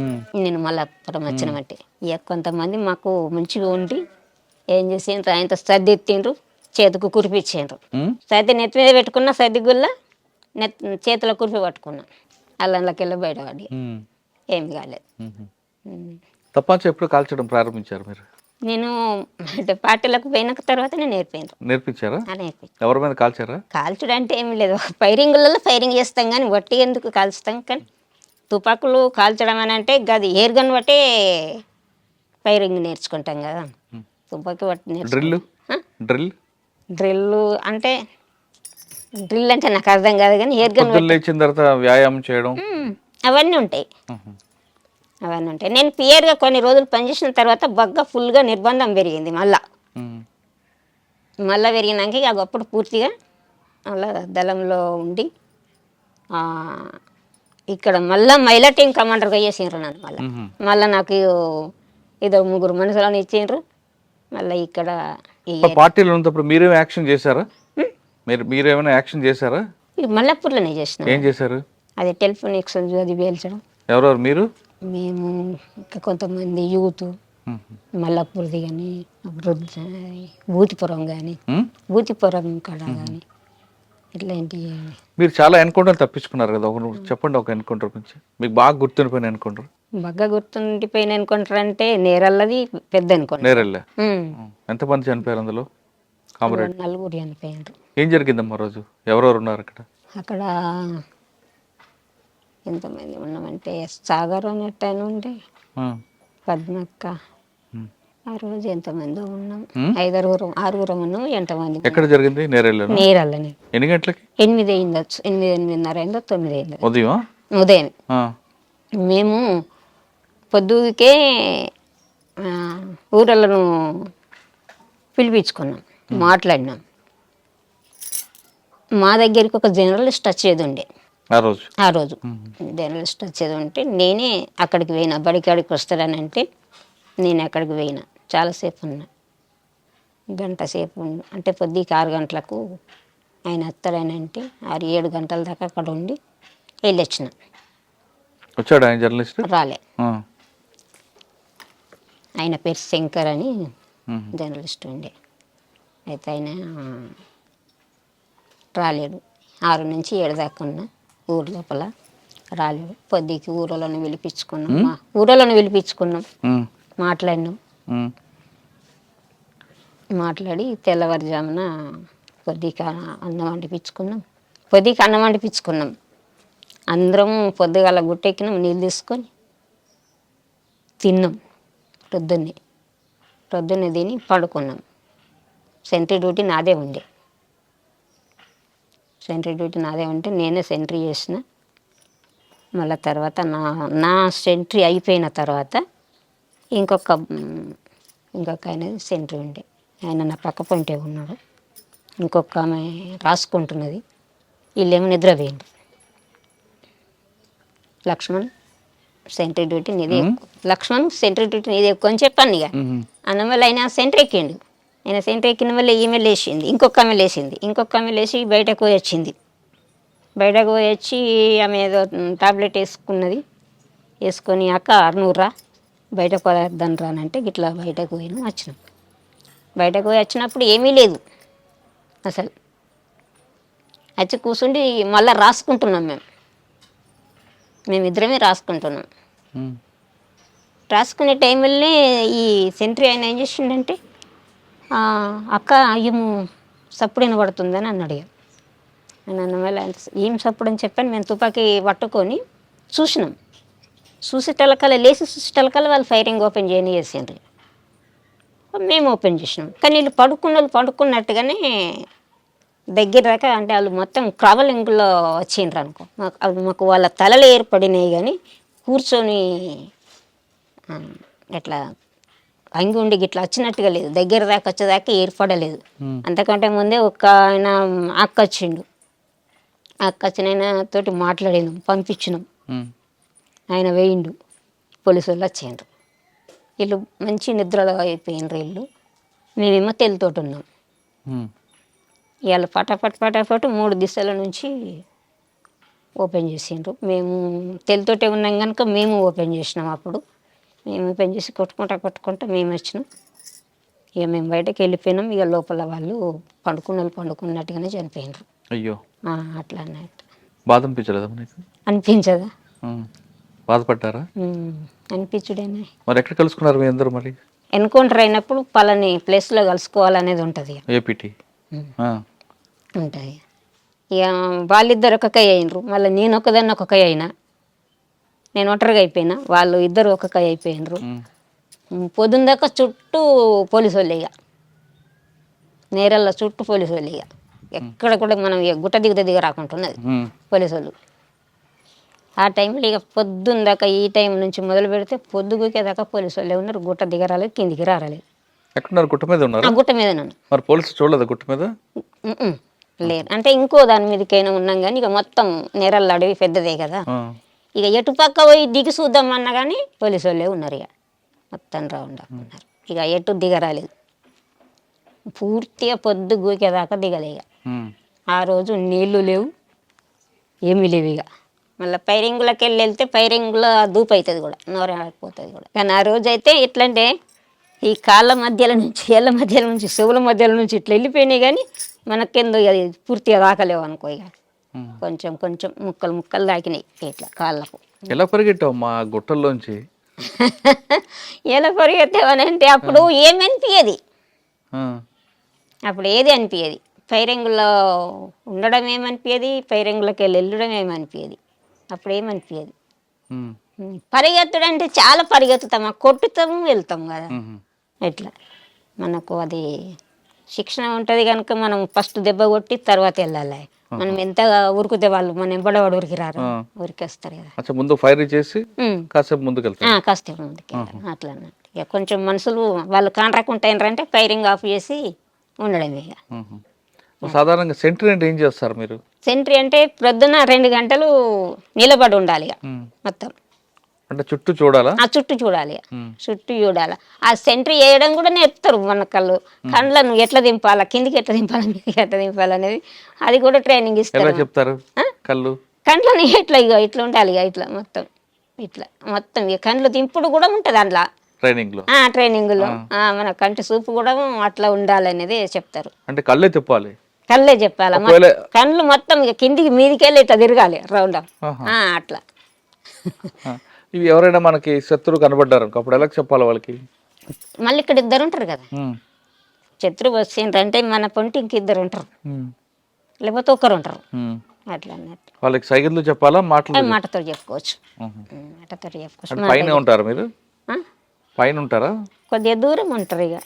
నేను మల్లాపురం వచ్చినమంటే ఇక కొంతమంది మాకు మంచిగా ఉండి ఏం చేసిండ్రు, ఆయనతో సర్ది ఎత్తిండ్రు, చేతికి కురిపించిండ్రు. సర్ది నెత్తి మీద పెట్టుకున్న సర్ది గుల్ల చేతిలో కురిపి పట్టుకున్నా, అల్లంలోకి వెళ్ళి బయటపడి ఏమి కాలేదు. తప్పంచి ఎప్పుడు కాల్చడం ప్రారంభించారు మీరు? నేను పార్టీలకు పోయిన తర్వాత నేను నేర్పించారా? ఎవరి మీద కాల్చారా? కాల్చుడు అంటే ఏమి లేదు, ఫైరింగ్లలో ఫైరింగ్ చేస్తాం కానీ వట్టి ఎందుకు కాల్చుతాం. కానీ తుపాకులు కాల్చడం అని అంటే గది ఎయిర్ గన్ బట్టే ఫైరింగ్ నేర్చుకుంటాం కదా. తుపాకి బట్టి డ్రిల్ అంటే నాకు అర్థం కాదు కానీ ఎయిర్ గన్ లేచిన తర్వాత వ్యాయామం చేయడం అవన్నీ ఉంటాయి. నేను పియర్గా కొన్ని రోజులు పనిచేసిన తర్వాత బాగా ఫుల్గా నిర్బంధం పెరిగింది. మళ్ళా పెరిగినాక ఇక అప్పుడు పూర్తిగా అలా దళంలో ఉండి ఇక్కడ మళ్ళీ మహిళా టీం కమాండర్గా చేసిండ్రు నన్ను. మళ్ళీ నాకు ఏదో 3 మనుషులను ఇచ్చిండ్రు. మళ్ళీ ఇక్కడ పార్టీలో ఉన్నప్పుడు మీరేం యాక్షన్ చేశారా? మీరేమైనా యాక్షన్ చేశారా? ఇక మల్లెపూర్లోనే చేసినాం. ఏం చేశారు? అది టెలిఫోన్ ఎక్స్చేంజ్ అది పేల్చడం. ఎవరెవరు మీరు? మేము ఇంకా కొంతమంది యూత్ మల్లపూర్ది కానీ భూతిపురం కానీ భూతిపురం కాడ కానీ ఇట్లాంటివి. మీరు చాలా ఎన్కౌంటర్ తప్పించుకున్నారు కదా, చెప్పండి ఒక ఎన్కౌంటర్ గురించి, మీకు బాగా గుర్తుండిపోయిన ఎన్కౌంటర్. బాగా గుర్తుండిపోయిన ఎన్కౌంటర్ అంటే నేరల్లది పెద్ద ఎన్కౌంటర్. నేరెళ్ళా. ఎంతమంది చనిపోయారు అందులో? కామ్రేడ్ 4 చనిపోయారు. ఏం జరిగిందమ్మా రోజు? ఎవరెవరు ఉన్నారు అక్కడ? అక్కడ ఎంతమంది ఉన్నామంటే సాగర్ అన్నట్టు ఆయన ఉండే, పద్మక్క, ఆ రోజు ఎంతమంది ఉన్నాం, 6 ఉన్నాం. ఎంతమంది? ఎక్కడ జరిగింది? నేరళ్ళని. ఎన్ని గంటలకి? 8 అయిందచ్చు, 8:30 అయిందో 9 అయిందో ఉదయం. మేము పొద్దుకే ఊరలను పిలిపించుకున్నాం, మాట్లాడినాం. మా దగ్గరికి ఒక జర్నలిస్ట్ వచ్చేది ఉండే ఆ రోజు జర్నలిస్ట్ వచ్చేది ఉంటే నేనే అక్కడికి పోయినా. బడికాడికి వస్తాడని అంటే నేను అక్కడికి పోయినా. చాలాసేపు ఉన్నా, గంట సేపు ఉన్నా. అంటే పొద్దుకి 6 గంటలకు ఆయన వస్తాడని అంటే 6-7 గంటల దాకా అక్కడ ఉండి వెళ్ళొచ్చిన. వచ్చాడు ఆయన జర్నలిస్ట్? రాలే. ఆయన పేరు శంకర్ అని జర్నలిస్ట్ ఉండే. అయితే ఆయన రాలేడు. 6 నుంచి 7 దాకా ఉన్నా ఊరు లోపల, రాలేడు. పొద్దుకి ఊరలోనే పిలిపించుకున్నాం, మాట్లాడినాం. మాట్లాడి తెల్లవారుజామున పొద్దుకి అన్నం వండిపించుకున్నాం. అందరం పొద్దుగాల గుట్టెక్కినాం, నీళ్ళు తీసుకొని తిన్నాం. పొద్దున్నే తిని పడుకున్నాం. సెంట్రీ డ్యూటీ నాదే ఉండే. నేనే సెంట్రీ చేసిన. మళ్ళీ తర్వాత నా సెంట్రీ అయిపోయిన తర్వాత ఇంకొక ఆయన సెంట్రీ ఉండే. ఆయన నా పక్క పొంటే ఉన్నాడు. ఇంకొక ఆమె రాసుకుంటున్నది. వీళ్ళేమో నిద్రపోయిండు. లక్ష్మణ్ సెంట్రీ డ్యూటీ నీదే ఎక్కువ అని చెప్పాను. ఇక అన్నవల్ల ఆయన సెంట్రీ ఎక్కిండు. ఆయన సెంట్రీ ఎక్కిన వల్ల ఈమె లేచింది, ఇంకొక ఆమె లేచి బయటకు పోయి వచ్చింది. ఆమె ఏదో టాబ్లెట్ వేసుకొని అక్క 600 బయటకు పోదాన్ని రానంటే గిట్లా బయటకు వచ్చినాం. బయటకు పోయి వచ్చినప్పుడు ఏమీ లేదు అసలు. వచ్చి కూర్చుండి మళ్ళీ రాసుకుంటున్నాం. మేమిద్దరమే రాసుకుంటున్నాం. రాసుకునే టైంలోనే ఈ సెంట్రీ ఆయన ఏం చేసిండంటే అక్క ఏమో సప్పుడు వినబడుతుందని అన్నాడు. అని అన్నవల్ల ఏం సప్పుడు అని చెప్పాను. మేము తుపాకీ పట్టుకొని చూసినాం. చూసేటలకల్లా వాళ్ళు ఫైరింగ్ ఓపెన్ చేసిండ్రు. మేము ఓపెన్ చేసినాం. కానీ వీళ్ళు పడుకున్నట్టుగానే దగ్గర దాకా, అంటే వాళ్ళు మొత్తం క్రవలింగ్లో వచ్చిండ్రు అనుకో. మాకు వాళ్ళ తలలు ఏర్పడినాయి కానీ కూర్చొని ఎట్లా అంగి గిట్లా వచ్చినట్టుగా లేదు. దగ్గర దాకా వచ్చేదాకా ఏర్పడలేదు. అంతకంటే ముందే ఒక ఆయన అక్క వచ్చిండు. వచ్చిన ఆయన తోటి మాట్లాడినాం, పంపించినాం. ఆయన వేయిండు. పోలీసు వాళ్ళు వచ్చిండ్రు. వీళ్ళు మంచి నిద్రలో అయిపోయినరు వీళ్ళు. మేమేమో తెలతోటి ఉన్నాం. ఇవాళ పటాపట్ 3 దిశల నుంచి ఓపెన్ చేసిండ్రు. మేము తెలతోటే ఉన్నాం కనుక మేము ఓపెన్ చేసినాం. అప్పుడు మేము ఓపెన్ చేసి కొట్టుకుంటా మేము వచ్చినాం. ఇక మేము బయటకు వెళ్ళిపోయినాం. ఇక లోపల వాళ్ళు పండుకున్నట్టుగానే చనిపోయినారు. అయ్యో, అట్లా అన్నట్టు. బాధ అనిపించలేదా? అనిపించదా? బాధపడ్డారా? అనిపించుడేనా. మరి ఎక్కడ కలుసుకున్నారు మీ అందరూ? మరి ఎన్కౌంటర్ అయినప్పుడు పలాని ప్లేస్లో కలుసుకోవాలనేది ఉంటుంది. ఏపీటీ ఉంటుంది. ఇక వాళ్ళిద్దరు ఒక కై అయినరు. మళ్ళీ నేను ఒకదాన్ని ఒక కై అయినా. నేను ఒంటరిగా అయిపోయినా. వాళ్ళు ఇద్దరు ఒక కై అయిపోయినరు. పొద్దున్న దాకా చుట్టూ పోలీసు వాళ్ళు. ఇక నేరల్లో చుట్టూ పోలీసు వాళ్ళు. ఇక ఎక్కడ కూడా మనం గుట్ట దిగ రాకుంటున్నది పోలీసు వాళ్ళు. ఆ టైంలో ఇక పొద్దున్న దాకా ఈ టైం నుంచి మొదలు పెడితే పొద్దుగుకేదాకా పోలీసు వాళ్ళే ఉన్నారు. గుట్ట దిగరాలేదు, కిందికి రాలేదు. ఎక్కడున్నారు? గుట్ట మీద ఉన్నారు. గుట్ట మీద నన్ను మరి పోలీసు చూడలేదు గుట్ట మీద? లేరు. అంటే ఇంకో దాని మీదకైనా ఉన్నాం కానీ ఇక మొత్తం నేరల్ల అడవి పెద్దదే కదా. ఇక ఎటు పక్క పోయి దిగి చూద్దాం అన్నా కానీ పోలీసు వాళ్ళే ఉన్నారు. ఇక మొత్తం రౌండ్ ఉన్నారు. ఇక ఎటు దిగరాలేదు. పూర్తిగా పొద్దు గూకేదాకా దిగలే. ఇక ఆ రోజు నీళ్లు లేవు, ఏమీ లేవు. ఇక మళ్ళీ పైరింగులకి వెళ్తే పైరింగులో దూపు అవుతుంది కూడా, నోరైపోతుంది కూడా. కానీ ఆ రోజు అయితే ఎట్లంటే ఈ కాళ్ళ మధ్యలో నుంచి, ఏళ్ళ మధ్యలో నుంచి, చెవుల మధ్యలో నుంచి ఇట్లా వెళ్ళిపోయినాయి. కానీ మనకెందుకు అది పూర్తిగా తాకలేవు అనుకో. ఇక కొంచెం కొంచెం ముక్కలు ముక్కలు తాకినాయి ఇట్లా కాళ్ళకు. ఎలా పరిగెట్టావు మా గుట్టల్లోంచి? ఎలా పరిగెత్తావనంటే అప్పుడు ఏమనిపించేది, అప్పుడు ఏది అనిపించేది. పైరింగులో ఉండడం ఏమనిపించేది, పైరింగులకి వెళ్ళడం ఏమనిపించేది. అప్పుడు ఏమనిపించేది. పరిగెత్తుడు అంటే చాలా పరిగెత్తుతాం, కొట్టుతాము వెళ్తాం కదా. ఎట్లా మనకు అది శిక్షణ ఉంటుంది కనుక మనం ఫస్ట్ దెబ్బ కొట్టి తర్వాత వెళ్ళాలి. మనం ఎంత ఉరికితే వాళ్ళు మన ఎంబడవాడు ఉరికి రారు, ఉరికేస్తారు కదా. ముందు ఫైర్ చేసి కాసేపు ముందుకు వెళ్తాం, కాసేపు ముందుకు అట్లా అన్నట్టు. ఇక కొంచెం మనుషులు వాళ్ళు కాంట్రాక్ట్ ఫైరింగ్ ఆఫ్ చేసి ఉండడమే. ఇక సాధారణంగా సెంట్రీ అంటే ఏం చేస్తారు మీరు? సెంట్రీ అంటే ప్రొద్దున 2 గంటలు నిలబడి ఉండాలి ఇక మొత్తం. అంటే చుట్టూ చూడాలా? చుట్టూ చూడాలి, చుట్టూ చూడాలి. ఆ సెంట్రీ వేయడం కూడా నేర్పుతారు మన కళ్ళను ఎట్లా దింపాలా, కిందికి ఎట్లా దింపాలా, మీదికి ఎట్లా దింపాలనేది అది కూడా ట్రైనింగ్ ఇస్తారు. చెప్తారు కండ్లని ఎట్లా ఇక ఇట్లా ఉండాలి, ఇక ఇట్లా మొత్తం ఇట్లా మొత్తం ఇక కండ్లు దింపుడు కూడా ఉంటుంది అందులో ట్రైనింగ్లో. మన కంటి చూపు కూడా అట్లా ఉండాలనేది చెప్తారు. అంటే కళ్ళే తిప్పాలి, కళ్ళే చెప్పాలి. కళ్ళు మొత్తం ఇక కిందికి మీదికి వెళ్ళి ఇట్లా తిరగాలి రౌండ్ అట్లా. ఇవి ఎవరైనా మనకి శత్రువు కనబడ్డారు అప్పుడు ఎలా చెప్పాలి వాళ్ళకి? మళ్ళీ ఇక్కడ 2 ఉంటారు కదా, శత్రువు వచ్చిండ్రంటే మన పొంటి ఇంక 2 ఉంటారు, లేకపోతే 1 ఉంటారు. అట్లా అన్నట్టు వాళ్ళకి సైకిల్ చెప్పాలా, మాటతో చెప్పుకోవచ్చు. మాటతో చెప్పుకోవచ్చు. పైన ఉంటారు మీరు? పైన ఉంటారా? కొద్దిగా దూరం ఉంటారు ఇక,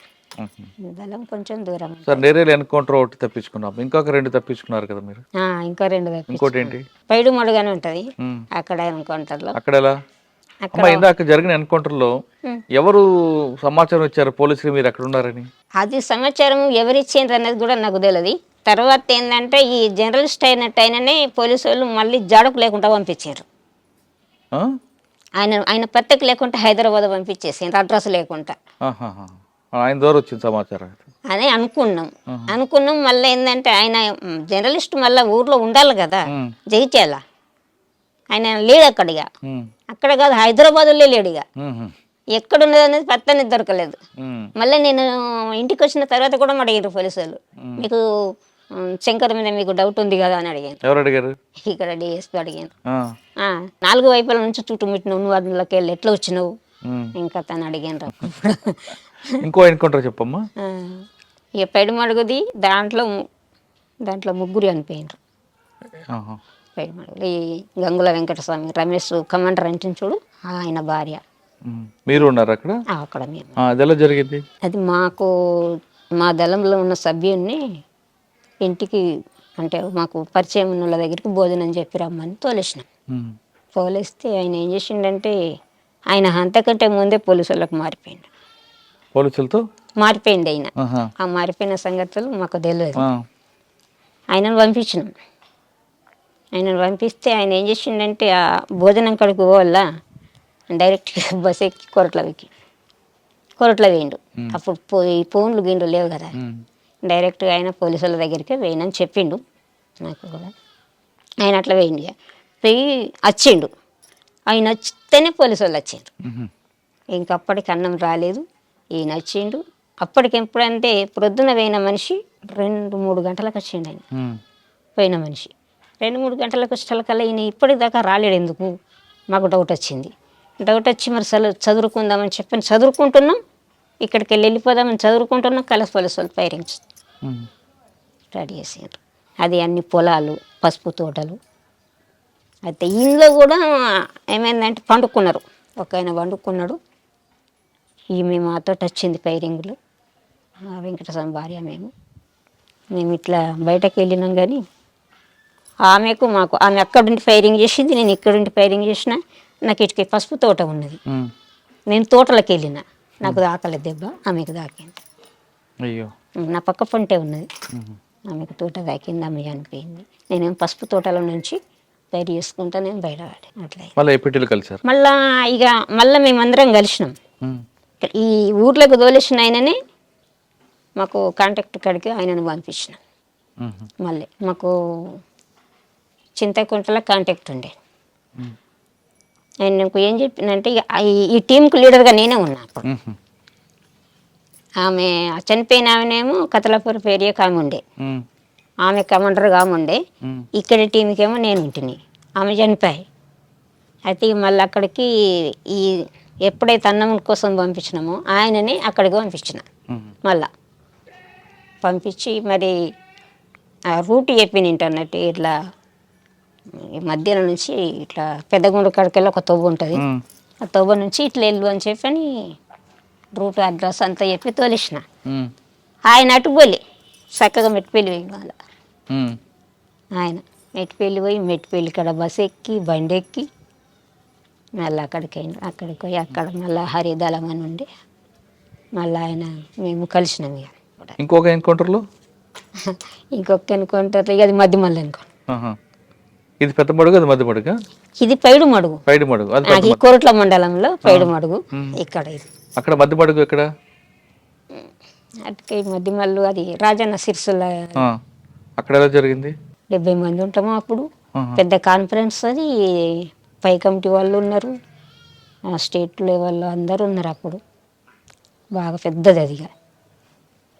దళం కొంచెం దూరం. సార్ నేరేలు ఎన్కౌంటర్ ఒకటి తప్పించుకున్నాం, ఇంకొక 2 తప్పించుకున్నారు కదా మీరు? ఇంకో 2 ఇంకోటి ఏంటి? పైడు మడుగానే ఉంటది అక్కడ ఎన్కౌంటర్ లో. అక్కడ ఎలా? ఇందాక జరిగిన ఎన్కౌంటర్ లో ఎవరు సమాచారం ఇచ్చారు పోలీసులు మీరు అక్కడ ఉన్నారని? అది సమాచారం ఎవరు ఇచ్చిండ్రు అనేది కూడా నాకు తెలియదు. తర్వాత ఏంటంటే ఈ జర్నలిస్ట్ అయినట్టయిననే పోలీసు వాళ్ళు మళ్ళీ జాడకు లేకుండా పంపించారు. ఆయన పత్రిక లేకుండా హైదరాబాద్ పంపించేసిండ్రు, అడ్రస్ లేకుండా. ఆయన ద్వారా వచ్చింది సమాచారం అని అనుకున్నాం. మళ్ళీ ఏంటంటే ఆయన జర్నలిస్ట్ మళ్ళీ ఊర్లో ఉండాలి కదా, జగిత్యాల. ఆయన లేడు అక్కడ కాదు, హైదరాబాద్లో లేడు. ఇక ఎక్కడున్నది అనేది పత్తనే దొరకలేదు. మళ్ళీ నేను ఇంటికి వచ్చిన తర్వాత కూడా అడిగారు పోలీసు వాళ్ళు, మీకు శంకర్ మీద మీకు డౌట్ ఉంది కదా అని అడిగాను. ఎవరు అడిగారు? ఇక్కడ డిఎస్పీ అడిగాను. 4 వైపుల నుంచి చుట్టుముట్టినావు, నువ్వు అందులోకి వెళ్ళి ఎట్లా వచ్చినావు ఇంకా తను అడిగాను. ఇంకో ఎన్కౌంటర్ చెప్పమ్మా. ఇక పెడుమడుగుది దాంట్లో 3 చనిపోయినారు. పెడుమడుగుది ఈ గంగుల వెంకటస్వామి, రమేష్ కమాండర్ అంటే చూడు, ఆయన భార్య. మీరు ఉన్నారు అక్కడ? అక్కడ మేము. అది ఎలా జరిగింది? అది మా దళంలో ఉన్న సభ్యుడిని ఇంటికి, అంటే మాకు పరిచయం ఉన్న వాళ్ళ దగ్గరికి భోజనం చెప్పి రమ్మని తోలేసినాం. తోలేస్తే ఆయన ఏం చేసిండంటే ఆయన అంతకంటే ముందే పోలీసు వాళ్ళకి మారిపోయిండు. పోలీసులతో మారిపోయింది ఆయన. ఆ మారిపోయిన సంగతులు మాకు తెలియదు. ఆయనను పంపించినాం. ఆయనను పంపిస్తే ఆయన ఏం చేసిండంటే ఆ భోజనం కడుకు పోవాల డైరెక్ట్గా బస్ ఎక్కి కొరట్ల వేయండు. అప్పుడు ఫోన్లు గిండ్లు లేవు కదా, డైరెక్ట్గా ఆయన పోలీసుల దగ్గరికి వేయనని చెప్పిండు నాకు కూడా. ఆయన అట్లా వేయండి, పోయి వచ్చిండు. ఆయన వచ్చితేనే పోలీసు వాళ్ళు వచ్చిండ్రు. ఇంకప్పటికి అన్నం రాలేదు, ఈయన వచ్చిండు. అప్పటికి ఎప్పుడంటే ప్రొద్దున పోయిన మనిషి 2-3 గంటలకు వచ్చిండు. ఆయన పోయిన మనిషి 2-3 గంటలకు వచ్చేటకల్లా ఈయన ఇప్పటిదాకా రాలేడు. ఎందుకు మాకు డౌట్ వచ్చింది. డౌట్ వచ్చి మరి చదువుకుందామని చెప్పని చదువుకుంటున్నాం, ఇక్కడికి వెళ్ళిపోదామని చదువుకుంటున్నాం. కలస్ పోలీసు వాళ్ళు ఫైరింగ్ రెడీ చేసిండ్రు. అది అన్ని పొలాలు, పసుపు తోటలు. అయితే ఇంట్లో కూడా ఏమైందంటే పండుకున్నారు. ఒక ఆయన పండుకున్నాడు. ఈమె మాతో వచ్చింది ఫైరింగ్లో, వెంకటస్వామి భార్య. మేము ఇట్లా బయటకు వెళ్ళినాం. కానీ ఆమెకు మాకు, ఆమె అక్కడుండి ఫైరింగ్ చేసింది, నేను ఇక్కడుండి ఫైరింగ్ చేసిన. నాకు ఇటుకి పసుపు తోట ఉన్నది, నేను తోటలోకి వెళ్ళిన, నాకు దాకలేదు దెబ్బ, ఆమెకు దాకింది. అయ్యో, నా పక్క పంటే ఉన్నది, ఆమెకు తోట దాకింది, ఆమె చనిపోయింది. నేనేం పసుపు తోటలో నుంచి బయట చేసుకుంటా, నేను బయట అట్లా. మళ్ళీ మేమందరం కలిసినాం. ఈ ఊర్లోకి తోలేసిన ఆయననే మాకు కాంటాక్ట్ కాడికి ఆయనను పంపించినాం. మళ్ళీ మాకు చింతకుంటలో కాంటాక్ట్ ఉండే. ఆయన నాకు ఏం చెప్పిందంటే ఈ టీంకు లీడర్గా నేనే ఉన్నా అప్పుడు. ఆమె చనిపోయిన ఆమెనేమో కతలాపురపు ఏరియాకి ఆమె ఉండే, ఆమె కమాండర్గా ఆమె ఉండే, ఇక్కడ టీంకేమో నేను ఉంటిని. ఆమె చనిపోయి అయితే మళ్ళీ అక్కడికి ఈ ఎప్పుడైతే అన్నం కోసం పంపించినామో ఆయనని అక్కడికి పంపించిన. మళ్ళా పంపించి మరి ఆ రూట్ చెప్పింది అన్నట్టు, ఇట్లా ఈ మధ్యాహ్నం నుంచి ఇట్లా పెద్దగుండు కాడికెళ్ళి ఒక తవ్వ ఉంటుంది, ఆ తవ్వ నుంచి ఇట్లా వెళ్ళు అని చెప్పని రూట్ అడ్రస్ అంతా చెప్పి తోలిసిన. ఆయన అటు పోలే, చక్కగా మెట్టిపల్లి పోయి మళ్ళా ఆయన మెట్టిపల్లి పోయి మెట్టిపల్లి కాడ బస్సు ఎక్కి బండి ఎక్కి మళ్ళీ అక్కడికి పోయి అక్కడ మళ్ళీ హరిదళం అని ఉండి మళ్ళీ ఆయన మేము కలిసినాం. ఇక ఇంకొక ఎన్కౌంటర్లో ఇంకొక ఎన్కౌంటర్ ఇక అది మధ్య మళ్ళీ ఎన్కౌంటర్. ఇది పెద్ద మడుగు, అది మధ్య మడుగు, ఇది పైడు మడుగు. పైడు మడుగు ఈ కోరట్ల మండలంలో పైడు మడుగు. ఇక్కడ ఇది అక్కడ మధ్య మడుగు ఎక్కడ? అటుకే మధ్య మల్లు అది రాజన్న సిరిసిల్ల. అక్కడ ఎలా జరిగింది? 70 మంది ఉంటాము అప్పుడు. పెద్ద కాన్ఫరెన్స్ అది, పై కమిటీ వాళ్ళు ఉన్నారు, స్టేట్ లెవెల్లో అందరూ ఉన్నారు అప్పుడు. బాగా పెద్దది అది.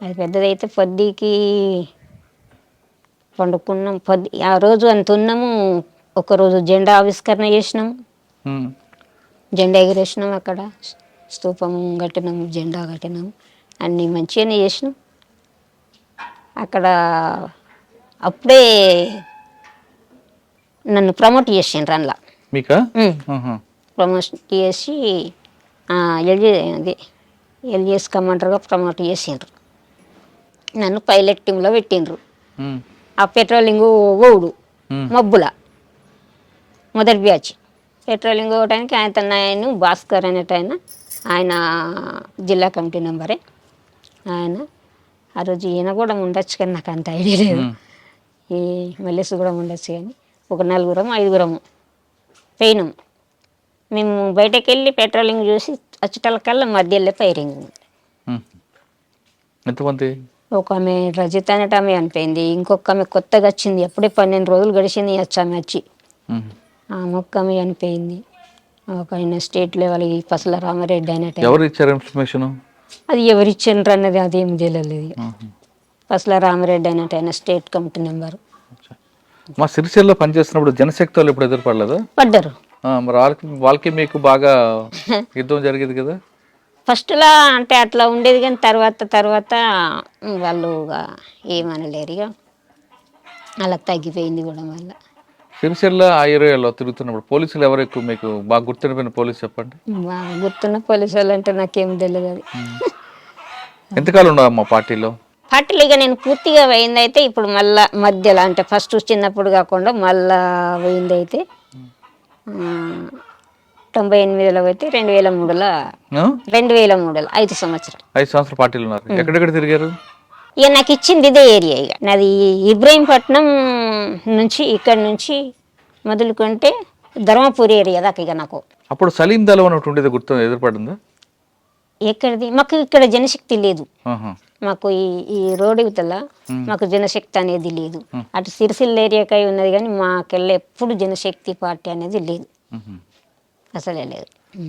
అది పెద్దదైతే పొద్దుకి పండుకున్నాం. ఆ రోజు అంత ఉన్నాము. ఒకరోజు జెండా ఆవిష్కరణ చేసినాము, జెండా ఎగిరేసినాం, అక్కడ స్తూపం కట్టినాము, జెండా కట్టినాము, అన్నీ మంచిగానే చేసినాం. అక్కడ అప్పుడే నన్ను ప్రమోట్ చేసిండ్రు అందులో. మీకా? ప్రమోషన్ చేసి ఎల్జిఎస్ కమాండర్గా ప్రమోట్ చేసిండ్రు. నన్ను పైలట్ టీంలో పెట్టిండ్రు. ఆ పెట్రోలింగ్ ఓవుడు మబ్బుల మొదటి బ్యాచ్ పెట్రోలింగ్ ఓవడానికి ఆయన భాస్కర్ అనేట ఆయన జిల్లా కమిటీ మెంబరే. ఆయన ఆ రోజు ఈయన కూడా ఉండొచ్చు కానీ నాకు అంత ఐడియా లేదు, ఈ మల్లేసు కూడా ఉండొచ్చు కానీ ఒక 4-5 పోయినాం. మేము బయటకు వెళ్ళి పెట్రోలింగ్ చూసి వచ్చేటకల్లా మధ్యలో ఫైరింగ్. ఎంతమంది? ఒక ఆమె రజిత అనేట ఆమె అనిపోయింది, ఇంకొక ఆమె కొత్తగా వచ్చింది, అప్పుడే 12 రోజులు గడిచింది ఆమె వచ్చి. ఆమె ఒక్క ఆమె అనిపోయింది. ఒక ఆయన స్టేట్ లెవెల్ పసల రామారెడ్డి అనేట. ఎవరు ఇచ్చారు ఇన్ఫర్మేషన్? అది ఎవరు ఇచ్చిండ్రు అన్నది అదేం తెలియలేదు. పసల రామారెడ్డి అనేట ఆయన స్టేట్ కమిటీ మెంబరు. మా సిరిసిల్లో పనిచేస్తున్నప్పుడు జనశక్తి వాళ్ళు ఎప్పుడు ఎదురుపడలేదా? పడ్డారు. మరి వాళ్ళకి మీకు బాగా యుద్ధం జరిగేది కదా? ఫస్ట్లా అంటే అట్లా ఉండేది కానీ తర్వాత వాళ్ళు ఏమనలేరు, ఇక అలా తగ్గిపోయింది కూడా. మళ్ళీ సిరిసిల్ల ఆ ఏరియాలో తిరుగుతున్నప్పుడు పోలీసులు ఎవరు ఎక్కువ మీకు బాగా గుర్తుండిపోయిన పోలీసు చెప్పండి? బాగా గుర్తున్న పోలీసు వాళ్ళు అంటే నాకేం తెలియదు. అది ఎంతకాలం ఉన్నావు మా పార్టీలో? పార్టీలో ఇక నేను పూర్తిగా పోయింది అయితే ఇప్పుడు మళ్ళా మధ్యలో అంటే ఫస్ట్ చిన్నప్పుడు కాకుండా మళ్ళా పోయింది అయితే 98లో పోతే 2003లో 5 సంవత్సరాలు. 5 సంవత్సరాలు పార్టీలు ఉన్నారు. ఎక్కడెక్కడ తిరిగారు? ఇక నాకు ఇచ్చింది ఇదే ఏరియా. ఇక నాది ఇబ్రహీంపట్నం నుంచి ఇక్కడ నుంచి మొదలుకుంటే ధర్మపురి ఏరియా దాకా. ఇక నాకు అప్పుడు సలీం దళం అని ఒకటి ఉండేది, గుర్తు ఎదురుపడిందా? ఎక్కడిది? మాకు ఇక్కడ జనశక్తి లేదు. మాకు ఈ రోడ్డు ఇవతల మాకు జనశక్తి అనేది లేదు. అటు సిరిసిల్ల ఏరియాకై ఉన్నది కానీ మాకెళ్ళి ఎప్పుడు జనశక్తి పార్టీ అనేది లేదు, అసలే లేదు.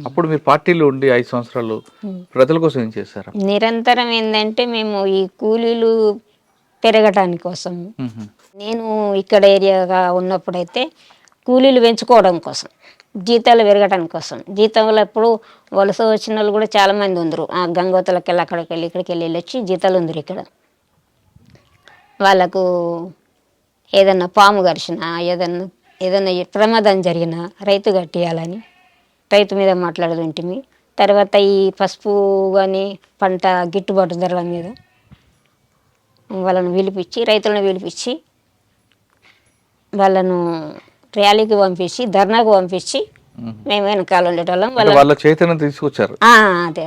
అప్పుడు మీరు పార్టీలో ఉండి 5 సంవత్సరాలు ప్రజల కోసం ఏం చేశారు? నిరంతరం ఏంటంటే మేము ఈ కూలీలు పెరగటానికి కోసం, నేను ఇక్కడ ఏరియాగా ఉన్నప్పుడైతే కూలీలు పెంచుకోవడం కోసం, జీతాలు పెరగటానికి కోసం. జీతంలో ఎప్పుడు వలస వచ్చిన వాళ్ళు కూడా చాలామంది ఉందరు. ఆ గంగోతలకి వెళ్ళి అక్కడికి వెళ్ళి ఇక్కడికి వెళ్ళి వచ్చి జీతాలు ఉందరు. ఇక్కడ వాళ్ళకు ఏదన్నా పాము గరిచినా ఏదన్నా ప్రమాదం జరిగినా రైతు కట్టియాలని రైతు మీద మాట్లాడుతుంటిమి. తర్వాత ఈ పసుపు కానీ పంట గిట్టుబాటు ధరల మీద వాళ్ళను పిలిపించి, రైతులను పిలిపించి వాళ్ళను ర్యాలీకి పంపించి, ధర్నాకు పంపించి మేము వెనకాల ఉండేటోళ్ళం. వాళ్ళ చైతన్యం తీసుకొచ్చారు. అదే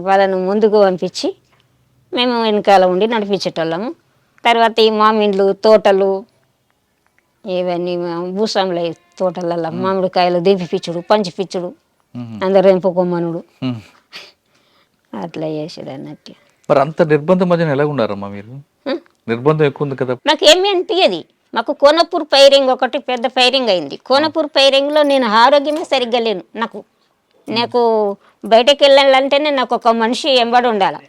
వాళ్ళను ముందుకు పంపించి మేము వెనకాల ఉండి నడిపించేటోళ్ళము. తర్వాత ఈ మామిండ్లు తోటలు ఇవన్నీ భూస్వాముల తోటలలో మామిడికాయలు దింపిపిచ్చుడు, పంచిపిచ్చుడు, అందరు ఎంపుకోమనుడు, అట్లా చేసేది అన్నట్టు. మరి అంత నిర్బంధం మధ్యన ఎలా ఉన్నారమ్మా మీరు? నిర్బంధం ఎక్కువ ఉంది కదా. నాకు ఏమీ అనిపించదు. మాకు కోనపూర్ ఫైరింగ్ ఒకటి పెద్ద ఫైరింగ్ అయింది. కోనపూర్ ఫైరింగ్లో నేను ఆరోగ్యమే సరిగ్గా లేను. నాకు బయటకు వెళ్ళాలంటేనే నాకు ఒక మనిషి ఎంబడి ఉండాలి.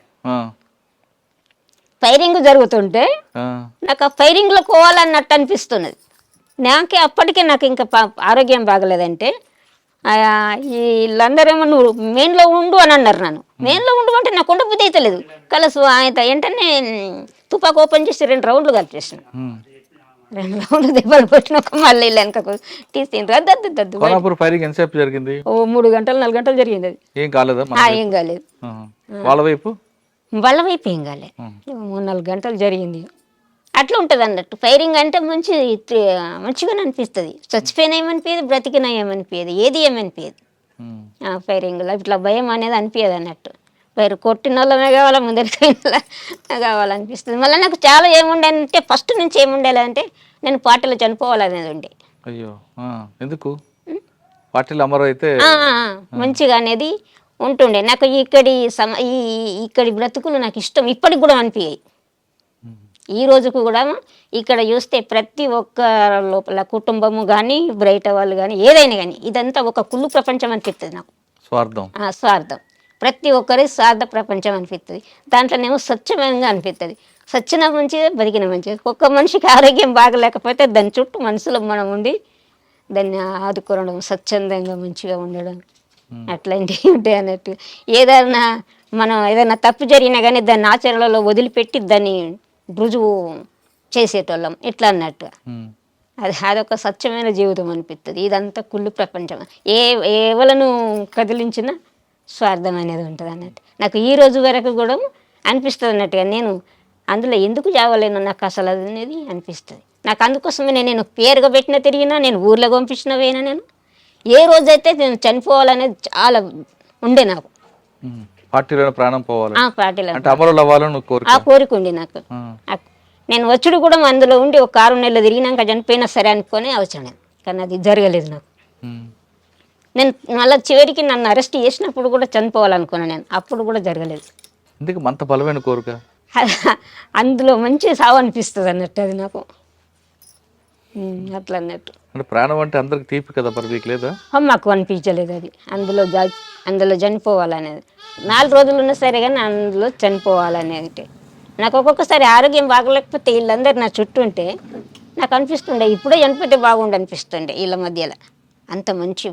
ఫైరింగ్ జరుగుతుంటే నాకు ఆ ఫైరింగ్లో పోవాలన్నట్టు అనిపిస్తున్నది. అప్పటికే నాకు ఇంకా ఆరోగ్యం బాగలేదంటే వీళ్ళందరేమో నువ్వు మెయిన్లో ఉండు అని అన్నారు. నన్ను మెయిన్లో ఉండు అంటే నాకు ఉండబుద్ధి అయితే లేదు. కలసు ఆయన వెంటనే తుపాకు ఓపెన్ చేసి 2 రౌండ్లు కలిపేసిన. 2 రౌండ్లు దెబ్బలు కొట్టినాక మళ్ళీ వెనకకు తీసిండ్రు. ఫైరింగ్ ఎంతసేపు జరిగింది? 3 గంటలు 4 గంటలు జరిగింది. అది ఏం కాలేదా? ఏం కాలేదు. వాళ్ళ వైపు ఏం కాలేదు. 3-4 గంటలు జరిగింది. అట్లా ఉంటుంది అన్నట్టు. ఫైరింగ్ అంటే మంచిగానే అనిపిస్తుంది. చచ్చిపోయినా ఏమనిపించదు, బ్రతికినా ఏమనిపించదు, ఏది ఏమనిపించదు. ఫైరింగ్లో ఇట్లా భయం అనేది అనిపించదు అన్నట్టు. కొట్టిన వాళ్ళమే కావాలా, ముందరికైనా కావాలనిపిస్తుంది. మళ్ళీ నాకు చాలా ఏముండే అంటే ఫస్ట్ నుంచి ఏముండేది అంటే నేను పార్టీలో చనిపోవాలనేది ఉండే. అయ్యో ఎందుకు? పార్టీలో అమరైతే మంచిగా అనేది ఉంటుండే. నాకు ఇక్కడి బ్రతుకులు నాకు ఇష్టం ఇప్పటికి కూడా అనిపించాయి. ఈ రోజుకు కూడా ఇక్కడ చూస్తే ప్రతి ఒక్క లోపల కుటుంబము కానీ బయట వాళ్ళు కానీ ఏదైనా కానీ ఇదంతా ఒక కుళ్ళు ప్రపంచం అనిపిస్తుంది నాకు. స్వార్థం ప్రతి ఒక్కరి స్వార్థ ప్రపంచం అనిపిస్తుంది. దాంట్లోనేమో స్వచ్ఛంగా అనిపిస్తుంది. స్వచ్ఛన మంచిది, బతికిన మంచిది. ఒక్క మనిషికి ఆరోగ్యం బాగలేకపోతే దాని చుట్టూ మనసులో మనం ఉండి దాన్ని ఆదుకోవడం, స్వచ్ఛందంగా మంచిగా ఉండడం అట్లాంటివి ఉంటాయి అన్నట్టు. ఏదైనా తప్పు జరిగినా కానీ దాన్ని ఆచరణలో వదిలిపెట్టి దాన్ని రుజువు చేసేటోళ్ళం ఇట్లా అన్నట్టు. అదొక స్వచ్ఛమైన జీవితం అనిపిస్తుంది. ఇదంతా కుళ్ళు ప్రపంచం. ఎవలను కదిలించినా స్వార్థం అనేది ఉంటుంది అన్నట్టు. నాకు ఈ రోజు వరకు కూడా అనిపిస్తుంది అన్నట్టుగా నేను అందులో ఎందుకు చావలేను నాకు అసలు అనేది అనిపిస్తుంది. నాకు అందుకోసమే నేను పేరుగా పెట్టిన తిరిగినా, నేను ఊర్లో పంపించిన పోయినా, నేను ఏ రోజైతే నేను చనిపోవాలనేది చాలా ఉండే నాకు. పార్టీలో ప్రాణం పోవాలి, ఆ కోరిక ఉండి నాకు. నేను వచ్చుడు కూడా అందులో ఉండి ఒక 6 నెలలు తిరిగినాక చనిపోయినా సరే అనుకొని వచ్చాను. కానీ అది జరగలేదు నాకు. నేను మళ్ళీ చివరికి నన్ను అరెస్ట్ చేసినప్పుడు కూడా చనిపోవాలనుకున్నాను నేను. అప్పుడు కూడా జరగలేదు. ఎందుకు అంత బలమైన కోరిక? అందులో మంచి సావు అనిపిస్తుంది అన్నట్టు అది నాకు. అట్లా అన్నట్టు. అంటే ప్రాణం అంటే అందరికి తీపి కదా, మరి మీకు లేదా? మాకు అనిపించలేదు అది. అందులో చనిపోవాలనేది 4 రోజులు ఉన్నా సరే కానీ అందులో చనిపోవాలనేది. నాకు ఒక్కొక్కసారి ఆరోగ్యం బాగలేకపోతే వీళ్ళందరూ నా చుట్టూ ఉంటే నాకు అనిపిస్తుండే ఇప్పుడే చనిపోతే బాగుండు అనిపిస్తుండే. వీళ్ళ మధ్యలో అంత మంచి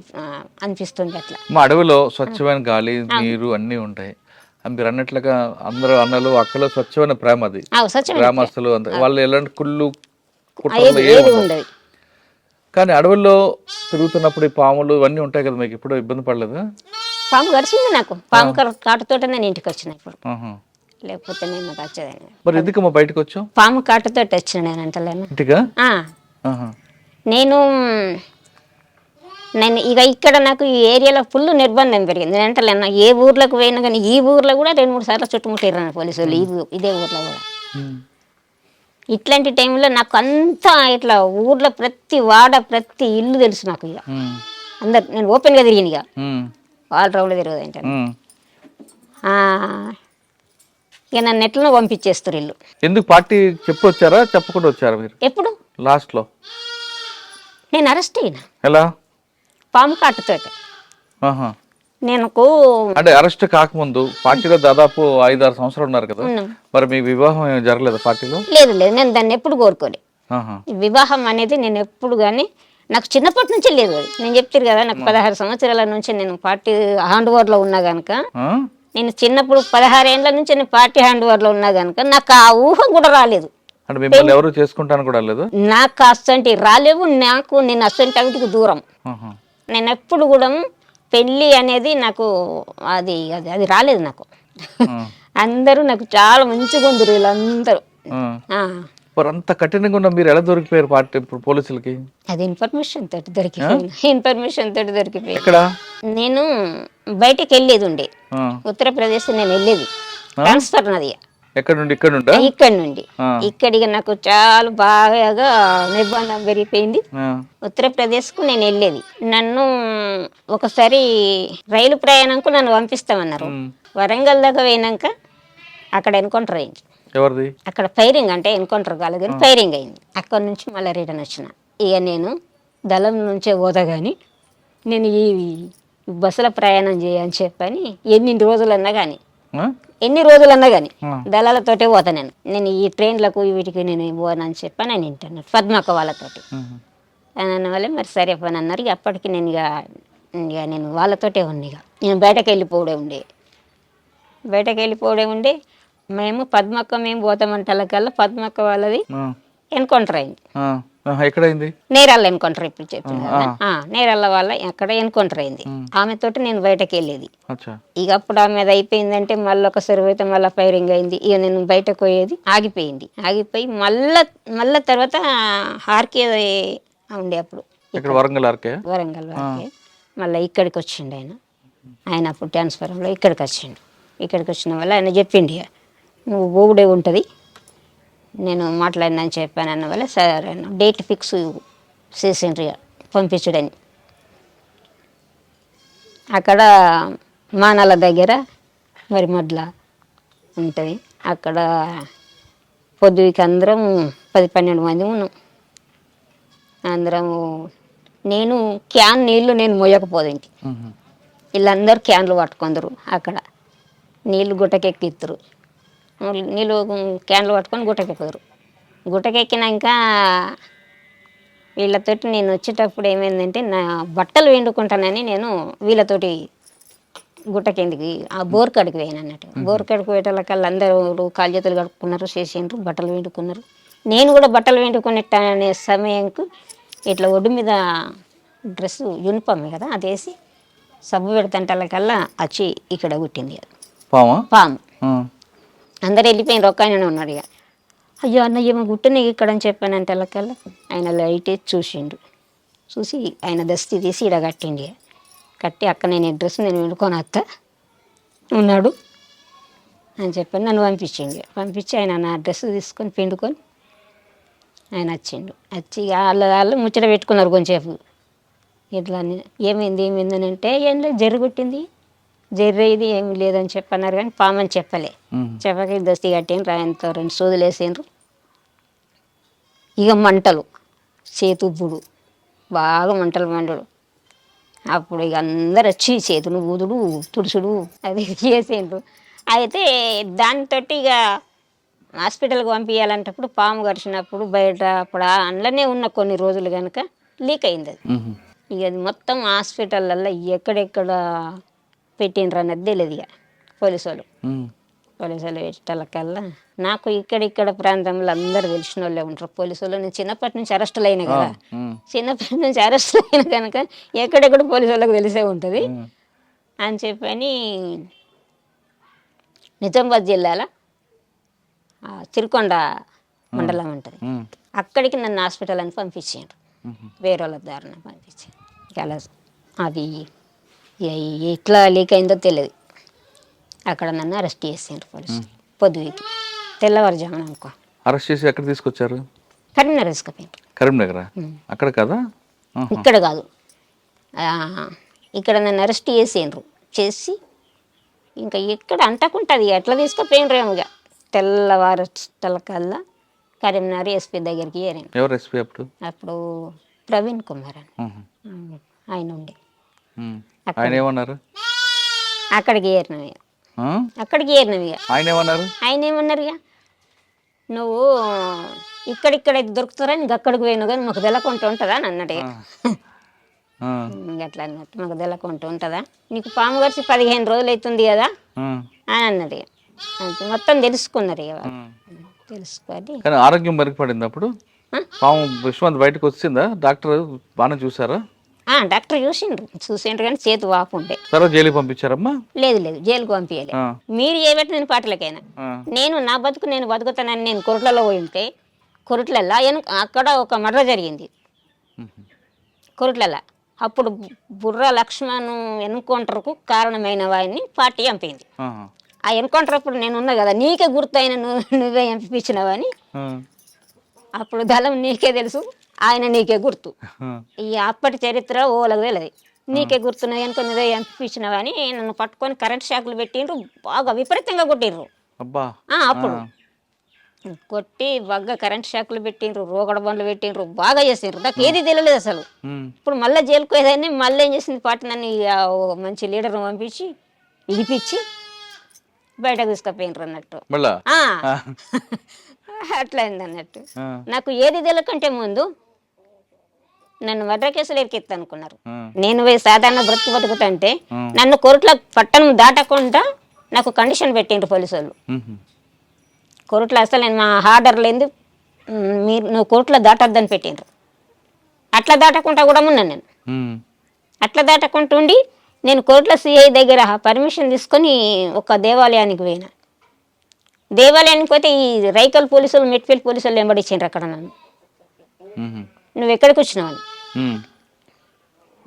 అనిపిస్తుండే. అట్లా మా అడవిలో స్వచ్ఛమైన గాలి, నీరు అన్నీ ఉంటాయి. మీరు అన్నట్లుగా అందరూ అన్నలు అక్కలో స్వచ్ఛమైన ప్రేమ, అది గ్రామస్తులు వాళ్ళు ఎలాంటి కుళ్ళు ఉండదు. కానీ అడవుల్లో తిరుగుతున్నప్పుడు ఈ పాములు ఇవన్నీ ఉంటాయి కదా, మీకు ఇప్పుడు ఇబ్బంది పడలేదు? పాము గడిచింది నాకు. పాము కాటుతోటే నేను ఇంటికి వచ్చిన ఇప్పుడు, లేకపోతే నేను వచ్చేదాన్ని. మరి ఎందుకు బయటకు వచ్చావు? పాము కాటుతోటి వచ్చిన నేను అంటలేను ఇంటిగా. నేను ఇక ఇక్కడ నాకు ఈ ఏరియాలో ఫుల్ నిర్బంధం పెరిగింది. నేను అంటలేను ఏ ఊర్లోకి పోయినా కానీ ఈ ఊర్లో కూడా 2-3 సార్లు చుట్టుముట్టారు పోలీసు వాళ్ళు. ఇదే ఊర్లో కూడా ఇట్లాంటి టైంలో నాకు అంతా ఇట్లా ఊర్లో ప్రతి వాడ ప్రతి ఇల్లు తెలుసు నాకు. ఇక అందరు నేను ఓపెన్గా తిరిగింది. ఇక వాళ్ళ రౌండ్లో తిరగదు ఏంటంటే ఇక నన్ను ఎట్లనో పంపించేస్తారు ఇల్లు. ఎందుకు పార్టీ చెప్పొచ్చారా చెప్పకుండా వచ్చారా మీరు? ఎప్పుడు లాస్ట్ లో నేను అరెస్ట్ అయినా. ఎలా? పాము కాటుతోటి. నేను అంటే అరెస్ట్ కాకముందు పార్టీలో దాదాపు 5-6 సంవత్సరాలు ఉన్నారు కదా, మరి మీ వివాహం జరగలేదు పార్టీలో? లేదు, నేను దాన్ని ఎప్పుడు కోరుకోలే. వివాహం అనేది నేను ఎప్పుడు కానీ నాకు చిన్నప్పటి నుంచి లేదు. అది నేను చెప్తారు కదా, నాకు 16 సంవత్సరాల నుంచి నేను పార్టీ హ్యాండ్ ఓవర్ లో ఉన్నా కనుక, నేను చిన్నప్పుడు 16 ఏళ్ల నుంచి నేను పార్టీ హ్యాండ్ ఓవర్ లో ఉన్నా కనుక నాకు ఆ ఊహ కూడా రాలేదు. అంటే మిమ్మల్ని ఎవరు చేసుకుంటాను కూడా లేదు. నాకు అసంటి రాలేవు. నేను అసంటి అవిటికి దూరం. నేను ఎప్పుడు కూడా పెళ్ళి అనేది నాకు అది అది అది రాలేదు నాకు. అందరూ నాకు చాలా మంచిగా ఉందరు వీళ్ళందరూ. అంత కఠినంగా ఉన్న మీరు ఎలా దొరికిపోయారు పార్టీ పోలీసులకి? అది ఇన్ఫర్మేషన్ తోటి దొరికిపోయింది. ఎక్కడ? నేను బయటికి వెళ్ళేది ఉండే, ఉత్తరప్రదేశ్ నేను వెళ్ళేది ట్రాన్స్ఫర్ నది. ఎక్కడ నుండి? ఇక్కడ నుండి ఇక్కడికి నాకు చాలా బాగా నిర్బంధం పెరిగిపోయింది. ఉత్తరప్రదేశ్ కు నేను వెళ్ళేది. నన్ను ఒకసారి రైలు ప్రయాణంకు నన్ను పంపిస్తామన్నారు. వరంగల్ దాకా పోయినాక అక్కడ ఎన్కౌంటర్ అయింది. ఎవరిది? అక్కడ ఫైరింగ్ అంటే ఎన్కౌంటర్ కాలేదు కానీ ఫైరింగ్ అయింది. అక్కడ నుంచి మళ్ళీ రిటర్న్ వచ్చిన. ఇక నేను దళం నుంచే పోతా కానీ నేను ఈ బస్సులో ప్రయాణం చేయని చెప్పని ఎన్ని రోజులన్నా కానీ దళాలతోటే పోతా. నేను ఈ ట్రైన్లకు వీటికి నేను పోనని చెప్పని నేను వింటాను పద్మక్క వాళ్ళతోటి అని అన్న వల్ల మరి సరే పని అన్నారు. ఇక అప్పటికి నేను ఇక నేను వాళ్ళతోటే ఉంది. ఇక నేను బయటకు వెళ్ళిపోవడే ఉండే మేము పద్మక్క మేము పోతామంటలకల్లా పద్మక్క వాళ్ళది ఎన్కౌంటర్ అయింది. ఎక్కడైంది? నేరాళ్ళ ఎన్కౌంటర్ ఇప్పుడు చెప్పింది కదా, నేరాళ్ళ వాళ్ళ అక్కడ ఎన్కౌంటర్ అయింది. ఆమెతోటి నేను బయటకు వెళ్ళేది. ఇక అప్పుడు ఆమె అది అయిపోయిందంటే మళ్ళీ ఒకసారి పోతే మళ్ళీ ఫైరింగ్ అయింది. ఇక నేను బయటకు పోయేది ఆగిపోయి మళ్ళా తర్వాత ఆర్కే ఉండే అప్పుడు వరంగల్ ఆర్కే మళ్ళీ ఇక్కడికి వచ్చిండు ఆయన అప్పుడు ట్రాన్స్ఫారంలో ఇక్కడికి వచ్చిన వల్ల ఆయన చెప్పిండు ఇక నువ్వు పోగుడే ఉంటుంది నేను మాట్లాడినని చెప్పాను అన్న వల్ల సరే డేట్ ఫిక్స్ చేసిండ్రు ఇక పంపించడని. అక్కడ మానాల దగ్గర మరి మొదల ఉంటుంది. అక్కడ పొద్దుకి అందరం 10-12 మంది ఉన్నాం. అందరము నేను క్యాన్ నీళ్లు నేను మోయకపోదేంటి, వీళ్ళందరూ క్యాన్లు పట్టుకుందరు. అక్కడ నీళ్ళు గుట్టకెక్కిస్తారు. నీళ్ళు క్యాన్లు పట్టుకొని గుట్టకెక్కినాక వీళ్ళతోటి నేను వచ్చేటప్పుడు ఏమైందంటే నా బట్టలు వండుకుంటానని నేను వీళ్ళతోటి గుట్టకెందుకు ఆ బోర్ కాడికి పోయాను అన్నట్టు. బోర్ కాడికి పోయేటోళ్ళకల్లా అందరూ కాలు చేతులు కడుక్కున్నారు, చేసిండ్రు, బట్టలు వండుకున్నారు. నేను కూడా బట్టలు వండుకునే సమయంకు ఇట్లా ఒడ్డు మీద డ్రెస్ యూనిఫామ్ కదా అది వేసి సబ్బు పెడతంటలకల్లా వచ్చి ఇక్కడ కుట్టింది పాము. అందరు వెళ్ళిపోయిన ఒక్కనే ఉన్నాడు. ఇక అయ్యో అన్న ఏమో గుట్టనే ఇక్కడ అని చెప్పానంటే వాళ్ళకల్లా ఆయన లైట్ చూసిండు. చూసి ఆయన దస్తి తీసి ఇక్కడ కట్టిండి. కట్టి అక్క నేను డ్రెస్ నేను వండుకొని అత్త ఉన్నాడు అని చెప్పని నన్ను పంపించి ఆయన నా డ్రెస్ తీసుకొని పిండుకొని ఆయన వచ్చి వాళ్ళు ముచ్చట పెట్టుకున్నారు కొంచెంసేపు. ఇట్లా ఏమైంది అని అంటే ఏం లేదు జరుగుట్టింది ఇది ఏమి లేదని చెప్పన్నారు కానీ పామని చెప్పక దస్తి కట్టిండ్రు. ఆయనతో 2 సూదులు వేసిండ్రు. ఇక మంటలు చేతుబ్బుడు బాగా మంటలు అప్పుడు ఇక అందరు వచ్చి చేతులు ఊదుడు తుడుచుడు అది చేసిండ్రు. అయితే దానితో ఇక హాస్పిటల్కి పంపించాలంటప్పుడు పాము కరిచినప్పుడు బయట అప్పుడు అందులోనే ఉన్న కొన్ని రోజులు కనుక లీక్ అయింది అది. ఇక అది మొత్తం హాస్పిటల్లో ఎక్కడెక్కడ పెట్టిండ్రు అన్నది తెలియదు. ఇక పోలీసు వాళ్ళు పెట్టాలకల్లా నాకు ఇక్కడ ప్రాంతంలో అందరు తెలిసిన వాళ్ళే ఉంటారు పోలీసు వాళ్ళు. నేను చిన్నప్పటి నుంచి అరెస్టులు అయినా కదా, కనుక ఎక్కడెక్కడ పోలీసు వాళ్ళకి తెలిసే ఉంటుంది అని చెప్పని నిజామాబాద్ జిల్లాలో చిరుకొండ మండలం ఉంటుంది. అక్కడికి నన్ను హాస్పిటల్ అని పంపించారు. వేరే వాళ్ళ దారిన పంపించారు. అలా అది ఎట్లా లీక్ అయిందో తెలియదు. అక్కడ నన్ను అరెస్ట్ చేసిండ్రు పోలీసు పొద్దుకి తెల్లవారుజామున అనుకో. అరెస్ట్ చేసి ఎక్కడ తీసుకొచ్చారు? కరీంనగర్ తీసుకుపోయిండ్రు. కరీంనగర్ అక్కడ కదా, ఇక్కడ కాదు, ఇక్కడ నన్ను అరెస్ట్ చేసి ఇంకా ఎక్కడ అంటకుంటుంది ఎట్లా తీసుకుపోయినరు ఏమో. ఇక తెల్లవారుకల్లా కరీంనగర్ ఎస్పీ దగ్గరికి ఏరాను. ఎవరు ఎస్పీ అప్పుడు? ప్రవీణ్ కుమార్ అని ఆయన ఉండే. ఆయన ఏమన్నారు? అక్కడికి ఏరినవి ఆయన ఏమన్నారు ఇక నువ్వు ఇక్కడిక్కడ దొరుకుతారని అక్కడికి పోయినావు కానీ మాకు తెలకుంటూ ఉంటుందా అని అన్నట్టు. అట్లా అన్నట్టు మాకు తెలకుంటూ ఉంటుందా, నీకు పాము కరిచి 15 రోజులు అవుతుంది కదా అని అన్నది. మొత్తం తెలుసుకున్నారు ఇక తెలుసుకొని. కానీ ఆరోగ్యం మెరుగుపడింది అప్పుడు పాము విశ్వంత్ బయటకు వచ్చిందా? డాక్టర్ బాగానే చూసారా? డాక్టర్ చూసిండ్రు కానీ చేతి వాపు ఉండే. జైలుకి పంపించారమ్మా? లేదు జైలుకి పంపించాలి. మీరు చేయబట్టి నేను పాటలకైనా నేను నా బతుకు నేను బతుకుతానని నేను కొరట్లలో పోయి ఉంటే కొరట్లల్లో అక్కడ ఒక మర్డర్ జరిగింది కొరట్లలో. అప్పుడు బుర్ర లక్ష్మణ్ ఎన్కౌంటర్కు కారణమైన వాడిని పార్టీ చంపింది. ఆ ఎన్కౌంటర్ అప్పుడు నేను ఉన్నా కదా, నీకే గుర్తయిన నువ్వే చంపించినవని. అప్పుడు దళం నీకే తెలుసు, ఆయన నీకే గుర్తు. ఈ అప్పటి చరిత్ర ఓలకు తెలియదు. నీకే గుర్తున్నది కనుక నువ్వే చంపించినవని నన్ను పట్టుకొని కరెంట్ షాకులు పెట్టిండ్రు. బాగా విపరీతంగా కొట్టిండ్రు. అబ్బా. అప్పుడు కొట్టి బాగా కరెంట్ షాక్లు పెట్టిండ్రు, రోగడ బండ్లు పెట్టిండ్రు, బాగా చేసిండ్రు. నాకు ఏది తెలియలేదు అసలు. ఇప్పుడు మళ్ళీ జైలుకు పోయేదాన్ని. మళ్ళీ ఏం చేసింది పార్టీ నన్ను మంచి లీడర్ని పంపించి ఇడిపించి బయటకు తీసుకుపోయినరు అన్నట్టు. మళ్ళా అట్లా అయింది అన్నట్టు. నాకు ఏది తెలియకంటే ముందు నన్ను మర్డర్ కేసులు ఎరికెత్తా అనుకున్నారు. నేను పోయి సాధారణ బ్రతుకు బతుకుతుంటే నన్ను కోర్టులో పట్టణం దాటకుండా నాకు కండిషన్ పెట్టిండ్రు పోలీసు వాళ్ళు. కోర్టులో అసలు నేను మా ఆర్డర్ లేదు, నువ్వు కోర్టులో దాటొద్దని పెట్టిండ్రు. అట్లా దాటకుండా కూడా ఉన్నాను నేను. అట్లా దాటకుండా ఉండి నేను కోర్టులో సిఐ దగ్గర పర్మిషన్ తీసుకొని ఒక దేవాలయానికి పోయినా. దేవాలయానికి పోతే ఈ రైకల్ పోలీసులు, మెట్పల్లి పోలీసులు వెంబడించారు అక్కడ నన్ను. నువ్వు ఎక్కడికి వచ్చినావని.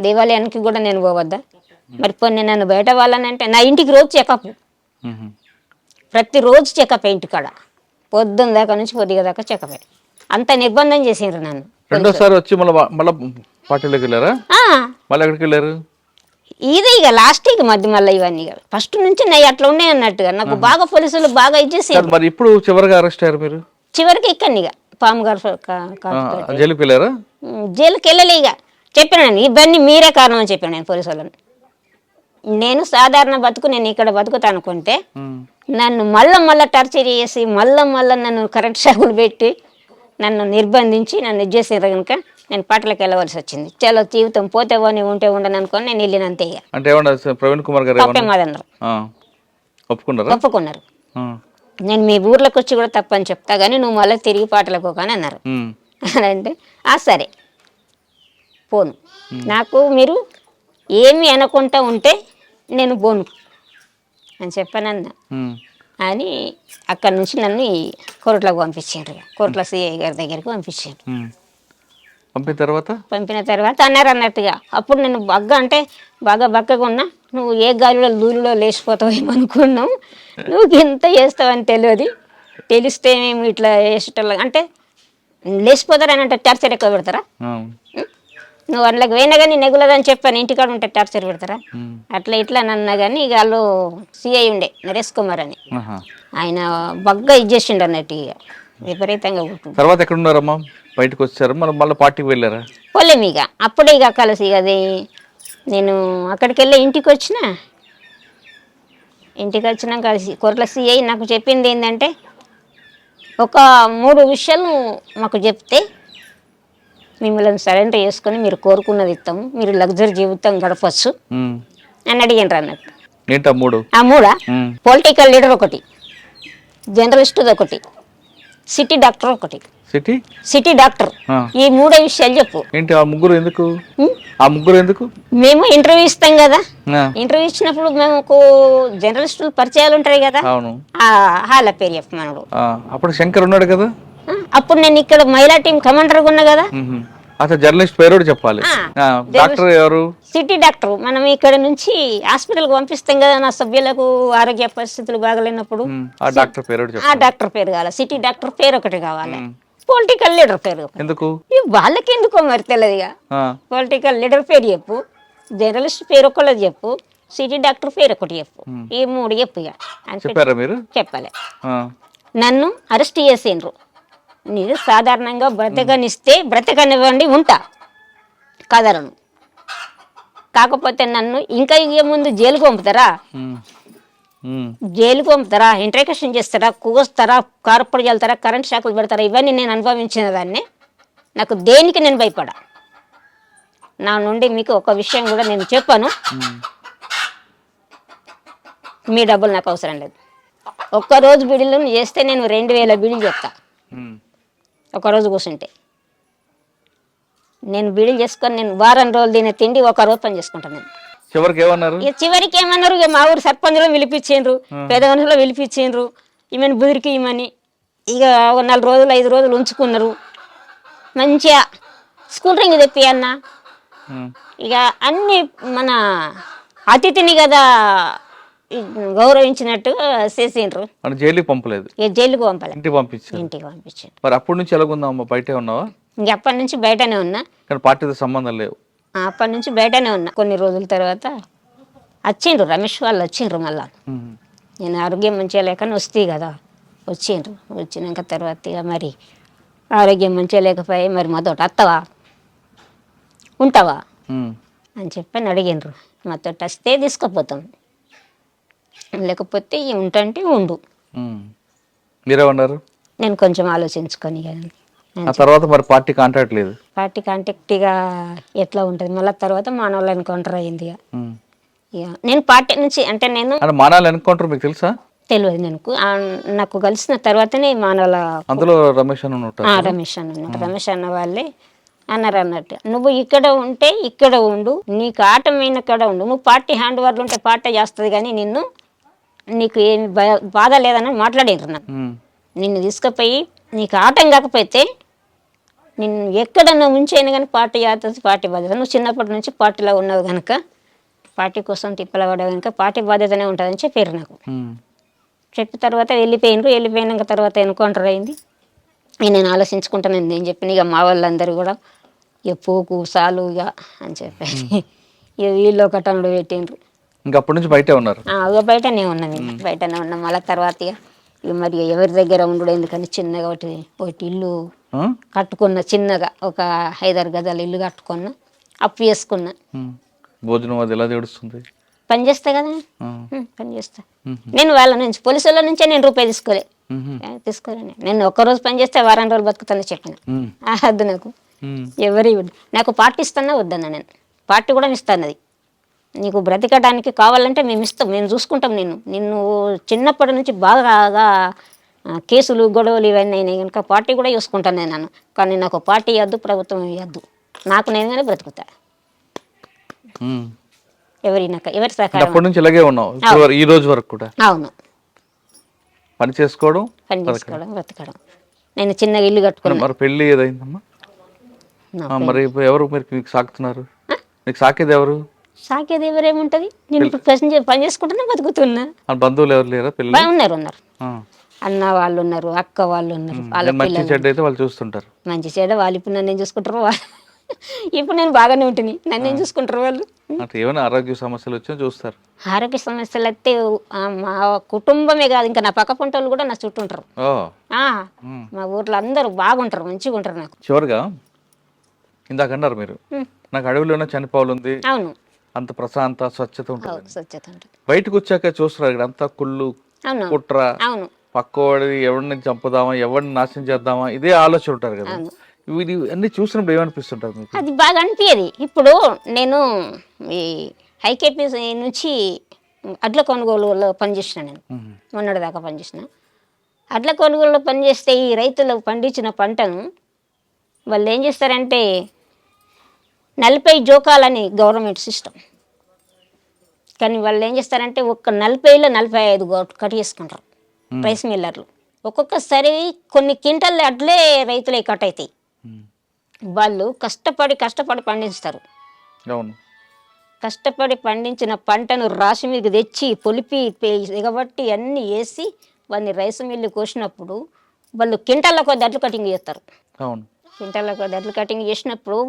దేవాలయానికి కూడా నేను పోవద్దా? మరి కొన్ని నన్ను బయట వాళ్ళనంటే నా ఇంటికి రోజు చెకప్, ప్రతిరోజు చెకప్ ఇంటికాడ, పొద్దున్న దాకా నుంచి కొద్దిగా దాకా చెకప్. అంత నిర్బంధం చేసిండ్రు నన్ను. రెండోసారి వచ్చి మళ్ళీ పార్టీలోకి వెళ్ళారా? మళ్ళీ ఎక్కడికి వెళ్ళారు? ఇదే ఇక లాస్ట్ ఇక మళ్ళీ ఇవన్నీ ఫస్ట్ నుంచి నా అట్లా ఉన్నాయి అన్నట్టుగా నాకు బాగా పోలీసులు బాగా ఇచ్చేసారు. మరి ఇప్పుడు చివరిగా అరెస్ట్ అయ్యారు మీరు? చివరికి ఇక్కడ ఇక పాము గారు జైలుకి వెళ్ళారా? జైలుకి వెళ్ళలే. ఇక చెప్పాను ఇవన్నీ మీరే కారణం అని చెప్పాను నేను పోలీసు వాళ్ళని. నేను సాధారణ బతుకు నేను ఇక్కడ బతుకుతా అనుకుంటే నన్ను మళ్ళా టార్చర్ చేసి మళ్ళా నన్ను కరెంట్ షాకులు పెట్టి నన్ను నిర్బంధించి నన్ను ఇచ్చేసారు కనుక నేను పాటలకు వెళ్ళవలసి వచ్చింది. చాలా జీవితం పోతే పోనీ ఉంటే ఉండను అనుకొని నేను వెళ్ళినంతే. అంటే ప్రవీణ్ కుమార్ గారు తప్పేమాదన్నారు, ఒప్పుకున్నారు. నేను మీ ఊర్లోకి వచ్చి కూడా తప్పని చెప్తా కానీ నువ్వు మళ్ళీ తిరిగి పాటలకు కానీ అన్నారు. అంటే సరే పోను, నాకు మీరు ఏమి అనకుండా ఉంటే నేను పోను అని చెప్పానన్నా అని అక్కడి నుంచి నన్ను కోర్టులోకి పంపించారు. కోర్టులో సిఐ గారి దగ్గరికి పంపించారు. పంపిన తర్వాత అన్నారు అన్నట్టుగా. అప్పుడు నేను బాగా బక్కగా ఉన్నా. నువ్వు ఏ గాలిలో దూరిలో లేచిపోతావు ఏమనుకున్నావు, నువ్వు ఇంత చేస్తావని తెలిస్తే మేము ఇట్లా వేసేటోళ్ళ అంటే లేచిపోతారని అంటే టార్చర్ ఎక్కువ పెడతారా? నువ్వు అందులోకి పోయినా కానీ నెగులదని చెప్పాను, ఇంటికాడ ఉంటే టార్చర్ పెడతారా? అట్లా ఇట్లా నన్నా కానీ ఇక వాళ్ళు సిఐ ఉండే నరేష్ కుమార్ అని, ఆయన బాగా ఇచ్చేసిండు అన్నట్టు. ఇక విపరీతంగా తర్వాత ఎక్కడ ఉన్నారమ్మా? బయటకు వచ్చారు మళ్ళీ పార్టీకి వెళ్ళారా? పోలేము ఇక అప్పుడే ఇక కలిసి అది నేను అక్కడికి వెళ్ళి ఇంటికి వచ్చినాక కోర్టుల సిఐ నాకు చెప్పింది ఏంటంటే ఒక 3 విషయాలు మాకు చెప్తే మిమ్మల్ని సరెండర్ చేసుకొని మీరు కోరుకున్నది ఇస్తాము, మీరు లగ్జరీ జీవితం గడపచ్చు అని అడిగినారు అన్నట్టు. ఆ 3 పొలిటికల్ లీడర్ ఒకటి, జర్నలిస్ట్ ఒకటి, సిటీ డాక్టర్ ఒకటి. సిటీ డాక్టర్, ఈ 3 విషయాలు చెప్పు. ఏంటి ఆ ముగ్గురు ఎందుకు? మేము ఇంటర్వ్యూ ఇస్తాం కదా, ఇంటర్వ్యూ ఇచ్చినప్పుడు మేము జర్నలిస్టులు పరిచయాలు ఉంటాయి కదా, వాళ్ళ పేరు చెప్పు మనడు. అప్పుడు శంకర్ ఉన్నాడు కదా, అప్పుడు నేను ఇక్కడ మహిళా టీం కమాండర్ ఉన్నా కదా. జర్నలిస్ట్ పేరు చెప్పాలి. డాక్టర్ ఎవరు? City doctor. మనం ఇక్కడ నుంచి హాస్పిటల్కి పంపిస్తాం కదా నా సభ్యులకు ఆరోగ్య పరిస్థితులు బాగలేనప్పుడు, ఆ డాక్టర్ పేరు కావాలి. సిటీ డాక్టర్ పేరు ఒకటి కావాలి. పొలిటికల్ లీడర్ పేరు ఎందుకు? వాళ్ళకి ఎందుకో మరి తెలియదుగా. పొలిటికల్ లీడర్ పేరు చెప్పు, జర్నలిస్ట్ పేరు ఒకళ్ళది చెప్పు, సిటీ డాక్టర్ పేరు ఒకటి చెప్పు. ఈ 3 చెప్పు. ఇక చెప్పాలి. నన్ను అరెస్ట్ చేసిండ్రు. నేను సాధారణంగా బ్రతకనిస్తే బ్రతకనివ్వండి ఉంటా కదలను, కాకపోతే నన్ను ఇంకా ముందు జైలుకు పంపుతారా, ఇంట్రాక్షన్ చేస్తారా, కూస్తారా, కార్పొరేట్ వెళ్తారా, కరెంట్ షాకులు పెడతారా, ఇవన్నీ నేను అనుభవించిన దాన్ని. నాకు దేనికి నేను భయపడా. నా నుండి మీకు ఒక విషయం కూడా నేను చెప్పాను, మీ డబ్బులు నాకు అవసరం లేదు. ఒక్కరోజు బిడిలు చేస్తే నేను 2000 బిడిలు చెప్తా. ఒకరోజు కూర్చుంటే నేను బిడిలు చేసుకొని నేను వారం రోజులు తినే తిండి 1 రోజు పని చేసుకుంటాను నేను. చివరికి ఏమన్నారు, ఇక మా ఊరు సర్పంచ్లో పిలిపించిండ్రు, పెద్ద మనుషులో పిలిపించిండ్రు, ఈమెను బుదిరికి ఇమ్మని. ఇక 4 రోజులు 5 రోజులు ఉంచుకున్నారు. మంచిగా స్కూల్ రింగ్ తెప్పి అన్న, ఇక అన్ని మన అతిథిని కదా గౌరవించినట్టు చేసిండ్రు. జైలుకి పంపలేదు? జైలుకి పంపలేదు, ఇంటికి పంపించారు. మరి అప్పటి నుంచి ఎలాగుందామా? బయటే ఉన్నావా? ఇంక అప్పటి నుంచి బయటనే ఉన్నా, కానీ పార్టీతో సంబంధం లేవు. అప్పటి నుంచి బయటనే ఉన్నా. కొన్ని రోజుల తర్వాత వచ్చిండ్రు రమేష్ వాళ్ళు వచ్చిండ్రు. మళ్ళా నేను ఆరోగ్యం మంచిగా లేకని వస్తే కదా వచ్చిండ్రు. వచ్చినాక తర్వాత ఇక మరి ఆరోగ్యం మంచిగా లేకపోయి మరి మాతోటి వస్తావా ఉంటావా ఉమ్. అని చెప్పని అడిగినరు. మాతో వస్తే తీసుకుపోతాం, లేకపోతే ఉంటంటే ఉండు. ఉమ్. మీరేమన్నారు? నేను కొంచెం ఆలోచించుకొని కానీ ఆ తర్వాత మరి పార్టీ కాంటాక్ట్ లేదు. పార్టీ కాంటాక్ట్గా ఎట్లా ఉంటుంది మళ్ళీ తర్వాత మానవులు ఎన్కౌంటర్ అయింది. ఉమ్. ఇక నేను పార్టీ నుంచి అంటే నేను అంటే మానాలు ఎన్కౌంటర్ మీకు తెలుసా? తెలియదు నాకు కలిసిన తర్వాతనే మానవుల అందులో రమేష్ అని ఉంటారు. రమేష్ అన్న ఉన్నాడు. రమేష్ అన్న వాళ్ళే అన్నారు అన్నట్టు, నువ్వు ఇక్కడ ఉంటే ఇక్కడ ఉండు, నీకు ఆటమైన కాడ ఉండు, నువ్వు పార్టీ హ్యాండ్ ఓవర్లు ఉంటే పార్టీ చేస్తుంది కానీ నీకు ఏమి బాధ లేదని మాట్లాడినారు. నాకు ఉమ్. నిన్ను తీసుకుపోయి నీకు ఆటం కాకపోతే నిన్ను ఎక్కడన్నా ఉంచైనా కానీ పార్టీ చేస్తుంది, పార్టీ బాధ్యత. నువ్వు చిన్నప్పటి నుంచి పార్టీలో ఉన్నావు కనుక పార్టీ కోసం తిప్పలబడ్డావు కనుక పార్టీ బాధ్యతనే ఉంటుందని చెప్పారు నాకు. ఉమ్. చెప్పిన తర్వాత వెళ్ళిపోయినాక తర్వాత ఎన్కౌంటర్ అయింది. నేను ఆలోచించుకుంటాను నేను చెప్పిన ఇక మా వాళ్ళందరూ కూడా ఇక పోకు సాలు ఇక అని చెప్పేసి ఇక వీళ్ళు ఒక టన్నులు పెట్టిండ్రు. ఇంకా అప్పటి నుంచి బయటే ఉన్నారు. ఇక బయటనే ఉన్నాం, బయటనే ఉన్నాం. మళ్ళీ తర్వాత ఇక మరి ఎవరి దగ్గర ఉండడు ఎందుకని చిన్నగా ఒకటి ఇల్లు కట్టుకున్న, చిన్నగా ఒక 5-6 గజాల ఇల్లు కట్టుకున్నా, అప్పు చేసుకున్నా. భోజనం అది ఎలా తెడుస్తుంది? పని చేస్తా కదా, పని చేస్తా. నేను వాళ్ళ నుంచి పోలీసు వాళ్ళ నుంచే నేను రూపాయి తీసుకోలే. నేను ఒక్కరోజు పని చేస్తే వారం రోజులు బతుకుతాను చెప్పిన. వద్దు నాకు ఎవరి నాకు పార్టీ ఇస్తానా వద్దన్నా, నేను పార్టీ కూడా ఇస్తాను. అది నీకు బ్రతకడానికి కావాలంటే మేము ఇస్తాం, మేము చూసుకుంటాం. నిన్ను చిన్నప్పటి నుంచి బాగా కేసులు గొడవలు ఇవన్నీ అయినాయి కనుక పార్టీ కూడా చూసుకుంటాను నేను. కానీ నాకు పార్టీ ఇవ్వద్దు, ప్రభుత్వం ఇవ్వద్దు, నాకు నేనుగానే బ్రతుకుతా. ఎవరి సహకారం. అప్పటి నుంచి ఇలాగే ఉన్నావు ఈ రోజు వరకు కూడా? అవును, పని చేసుకోవడం బ్రతకడం. నేను చిన్నగా ఇల్లు కట్టుకున్నాను. మరి పెళ్ళి ఏదైందమ్మా? మరి ఎవరు మీకు సాకుతున్నారు? మీకు సాకేది ఎవరు? సాకేది ఎవరేముంటది, నేను ఇప్పుడు పని చేసుకుంటున్నా, బతుకుతున్నా. బంధువులు ఎవరు లేరా? పిల్లలు ఉన్నారు, అన్న వాళ్ళు ఉన్నారు, అక్క వాళ్ళు ఉన్నారు. మంచి చెడ్డ అయితే వాళ్ళు చూస్తుంటారు. మంచి చెడ్డ వాళ్ళు ఇప్పుడు నన్ను ఏం చూసుకుంటారు, ఇప్పుడు నేను బాగానే ఉంటుంది, నన్ను ఏం చూసుకుంటారు వాళ్ళు. ఏమైనా ఆరోగ్య సమస్యలు వచ్చా చూస్తారు? ఆరోగ్య సమస్యలు అయితే మా కుటుంబమే కాదు, ఇంకా నా పక్క పంట వాళ్ళు కూడా నా చుట్టూ ఉంటారు. మా ఊర్లో అందరూ బాగుంటారు, మంచిగా ఉంటారు. నాకు చివరిగా ఇందాక అన్నారు మీరు, నాకు అడవిలోనే చనిపోవాలి ఉంది. అవును, అంత ప్రశాంత స్వచ్ఛత ఉంటుంది. స్వచ్ఛత ఉంటుంది. బయటకు వచ్చాక చూస్తున్నారు ఇక్కడ అంతా కుళ్ళు, కుట్ర, అవును, పక్కవాడి ఎవరిని చంపుదామా, ఎవరిని నాశనం చేద్దామా, ఇదే ఆలోచన ఉంటారు కదా. ఇది అన్ని చూసినప్పుడు ఏమనిపిస్తుంటారు మీకు? అది బాగా అనిపించేది. ఇప్పుడు నేను ఈ ఐకేపీ నుంచి అడ్ల కొనుగోలులో పనిచేసిన, నేను మొన్నటి దాకా పనిచేసిన. అడ్ల కొనుగోలులో పనిచేస్తే ఈ రైతులు పండించిన పంటను వాళ్ళు ఏం చేస్తారంటే 40 జోకాలని గవర్నమెంట్ సిస్టమ్, కానీ వాళ్ళు ఏం చేస్తారంటే ఒక్క 40లో 45 కట్ చేసుకుంటారు రైస్ మిల్లర్లు. ఒక్కొక్కసారి కొన్ని క్వింటల్ అడ్లే రైతులే కట్ అవుతాయి. వాళ్ళు కష్టపడి పండిస్తారు. కష్టపడి పండించిన పంటను రాసి మీద తెచ్చి పొలిపి ఎగబట్టి అన్నీ వేసి వాళ్ళని రైస్ మిల్లు కోసినప్పుడు వాళ్ళు క్వింటాల్లో కొద్ది అడ్లు కటింగ్ చేస్తారు. క్వింటాల్లో కొద్ది అడ్లు కటింగ్ చేసినప్పుడు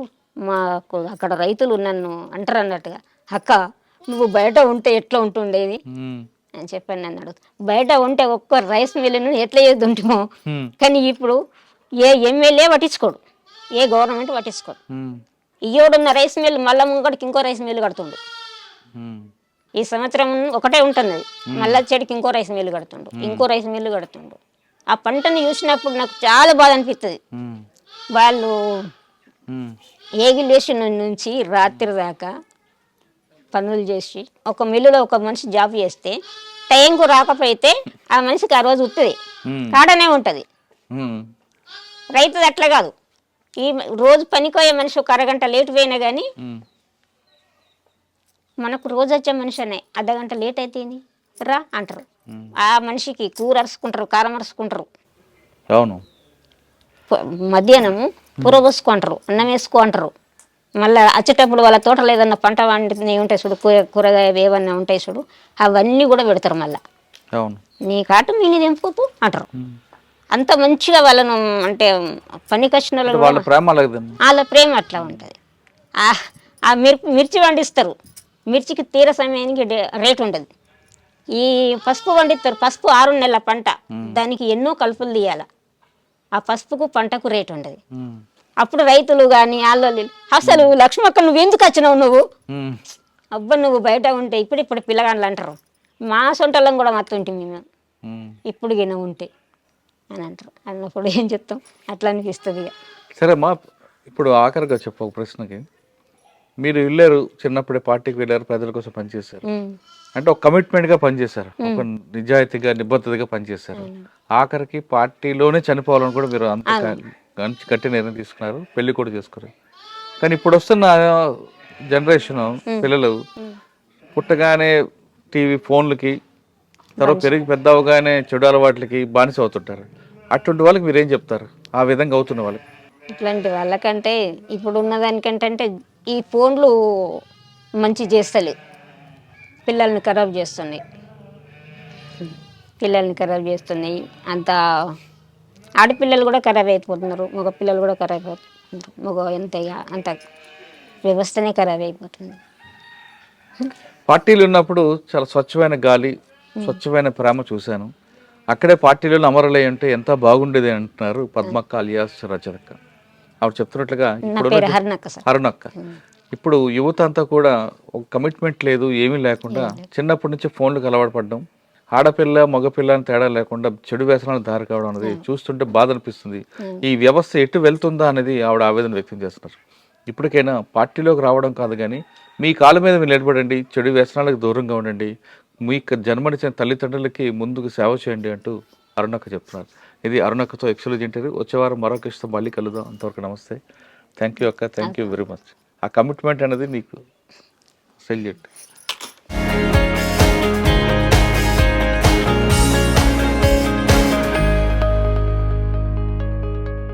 మాకు అక్కడ రైతులు నన్ను అంటారు అన్నట్టుగా, అక్క నువ్వు బయట ఉంటే ఎట్లా ఉంటుండేది అని చెప్పాను. నన్ను అడుగుతా, బయట ఉంటే ఒక్క రైస్ మిల్లును ఎట్లా చేద్దుంటామో, కానీ ఇప్పుడు ఏ ఎమ్మెల్యే పట్టించుకోడు, ఏ గవర్నమెంట్ పట్టించుకోడు. ఇయ్యోడున్న రైస్ మిల్లు మళ్ళా ముంగడికి ఇంకో రైస్ మిల్లు కడుతుండు. ఈ సంవత్సరం ఒకటే ఉంటుంది, మళ్ళా చెడికి ఇంకో రైస్ మిల్లు కడుతుండు, ఇంకో రైస్ మిల్లు కడుతుండు. ఆ పంటను చూసినప్పుడు నాకు చాలా బాధ అనిపిస్తుంది. వాళ్ళు ఏగిలేసి నుంచి రాత్రి దాకా పనులు చేసి ఒక మిల్లులో ఒక మనిషి జాబ్ చేస్తే టైంకు రాకపోతే ఆ మనిషికి ఆ రోజు ఉత్తది కాడనే ఉంటుంది. రైతుది అట్లా కాదు, ఈ రోజు పనికోయే మనిషి ఒక అరగంట లేట్ పోయినా కానీ మనకు రోజు వచ్చే మనిషి అనే అర్ధగంట లేట్ అయితే రా అంటారు. ఆ మనిషికి కూర అరుచుకుంటారు, కారం అరుచుకుంటారు. అవును, మధ్యాహ్నము కూర పోసుకుంటారు, అన్నం వేసుకుంటారు. మళ్ళీ వచ్చేటప్పుడు వాళ్ళ తోటలో ఏదన్నా పంట వండినే ఉంటాయి చూడు, కూరగాయ ఏమన్నా ఉంటాయి చూడు, అవన్నీ కూడా పెడతారు. మళ్ళీ నీ కాటు మీ తెంపుతూ అంటారు. అంత మంచిగా వాళ్ళను అంటే పని కష్ట వాళ్ళ ప్రేమ అట్లా ఉంటుంది. ఆ మిర్చి పండిస్తారు, మిర్చికి తీర సమయానికి రేటు ఉంటుంది. ఈ పసుపు పండిస్తారు, పసుపు 6 నెలల పంట, దానికి ఎన్నో కలుపులు తీయాల. ఆ పసుపుకు పంటకు రేటు ఉండదు. అప్పుడు రైతులు కానీ వాళ్ళు అసలు లక్ష్మక్క నువ్వు ఎందుకు వచ్చినావు, నువ్వు అబ్బా నువ్వు బయట ఉంటే ఇప్పుడు పిల్లగాళ్ళు అంటారు, మా సొంటలం కూడా మత్తుంటే మేము ఇప్పుడు గిన ఉంటే అని అంటారు. అన్నప్పుడు ఏం చెప్తాం, అట్లా అనిపిస్తుంది ఇక. సరే అమ్మా, ఇప్పుడు ఆఖరిగా చెప్పు ఒక ప్రశ్నకి. మీరు వెళ్ళారు, చిన్నప్పుడే పార్టీకి వెళ్ళారు, ప్రజల కోసం పనిచేశారు, అంటే ఒక కమిట్మెంట్గా పనిచేశారు, ఒక నిజాయితీగా నిబద్ధతగా పనిచేశారు. ఆఖరికి పార్టీలోనే చనిపోవాలని కూడా మీరు అంత గట్టి నిర్ణయం తీసుకున్నారు, పెళ్లి కూడా చేసుకున్నారు. కానీ ఇప్పుడు వస్తున్న జనరేషన్ పిల్లలు పుట్టగానే టీవీ ఫోన్లకి, తర్వాత పెరిగి పెద్ద అవగానే చెడు అలవాట్లకి బానిస అవుతుంటారు. అటువంటి వాళ్ళకి మీరేం చెప్తారు, ఆ విధంగా అవుతున్న వాళ్ళకి? ఇట్లాంటి వాళ్ళకంటే ఇప్పుడు ఉన్నదానికంటే ఈ ఫోన్లు మంచి చేస్తలేదు, పిల్లల్ని ఖరాబ్ చేస్తున్నాయి, అంత ఆడపిల్లలు కూడా ఖరాబ్ అయిపోతున్నారు, మగ పిల్లలు కూడా ఖరాబ్ అయిపోతున్నారు. మగ అంత వ్యవస్థనే ఖరాబ్ అయిపోతుంది. పార్టీలు ఉన్నప్పుడు చాలా స్వచ్ఛమైన గాలి, స్వచ్ఛమైన ప్రేమ చూశాను. అక్కడే పార్టీలలో అమరలే అంటే ఎంత బాగుండేది అంటున్నారు పద్మక్క అలియాస్ రచనక్క. ఆవిడ చెప్తున్నట్లుగా హరుణక్క. ఇప్పుడు యువత అంతా కూడా ఒక కమిట్మెంట్ లేదు, ఏమీ లేకుండా చిన్నప్పటి నుంచి ఫోన్లకు అలవాటు పడడం, ఆడపిల్ల మగపిల్ల అని తేడా లేకుండా చెడు వ్యసనాలకు దారి కావడం అనేది చూస్తుంటే బాధ అనిపిస్తుంది. ఈ వ్యవస్థ ఎటు వెళ్తుందా అనేది ఆవిడ ఆవేదన వ్యక్తం చేస్తున్నారు. ఇప్పటికైనా పార్టీలోకి రావడం కాదు కానీ మీ కాళ్ళ మీద మీరు నిలబడండి, చెడు వ్యసనాలకు దూరంగా ఉండండి, మీకు జన్మనిచ్చిన తల్లిదండ్రులకి ముందుకు సేవ చేయండి అంటూ అరుణక్క చెప్తున్నారు. ఇది అరుణక్కతో ఎక్స్క్లూజివ్ ఇంటర్వ్యూ. వచ్చే వారం మరొక ఇష్టం మళ్ళీ కలుద్దాం. అంతవరకు నమస్తే. థ్యాంక్ యూ అక్క, థ్యాంక్ యూ వెరీ మచ్. ఆ కమిట్మెంట్ అనేది నీకు సెల్యూట్.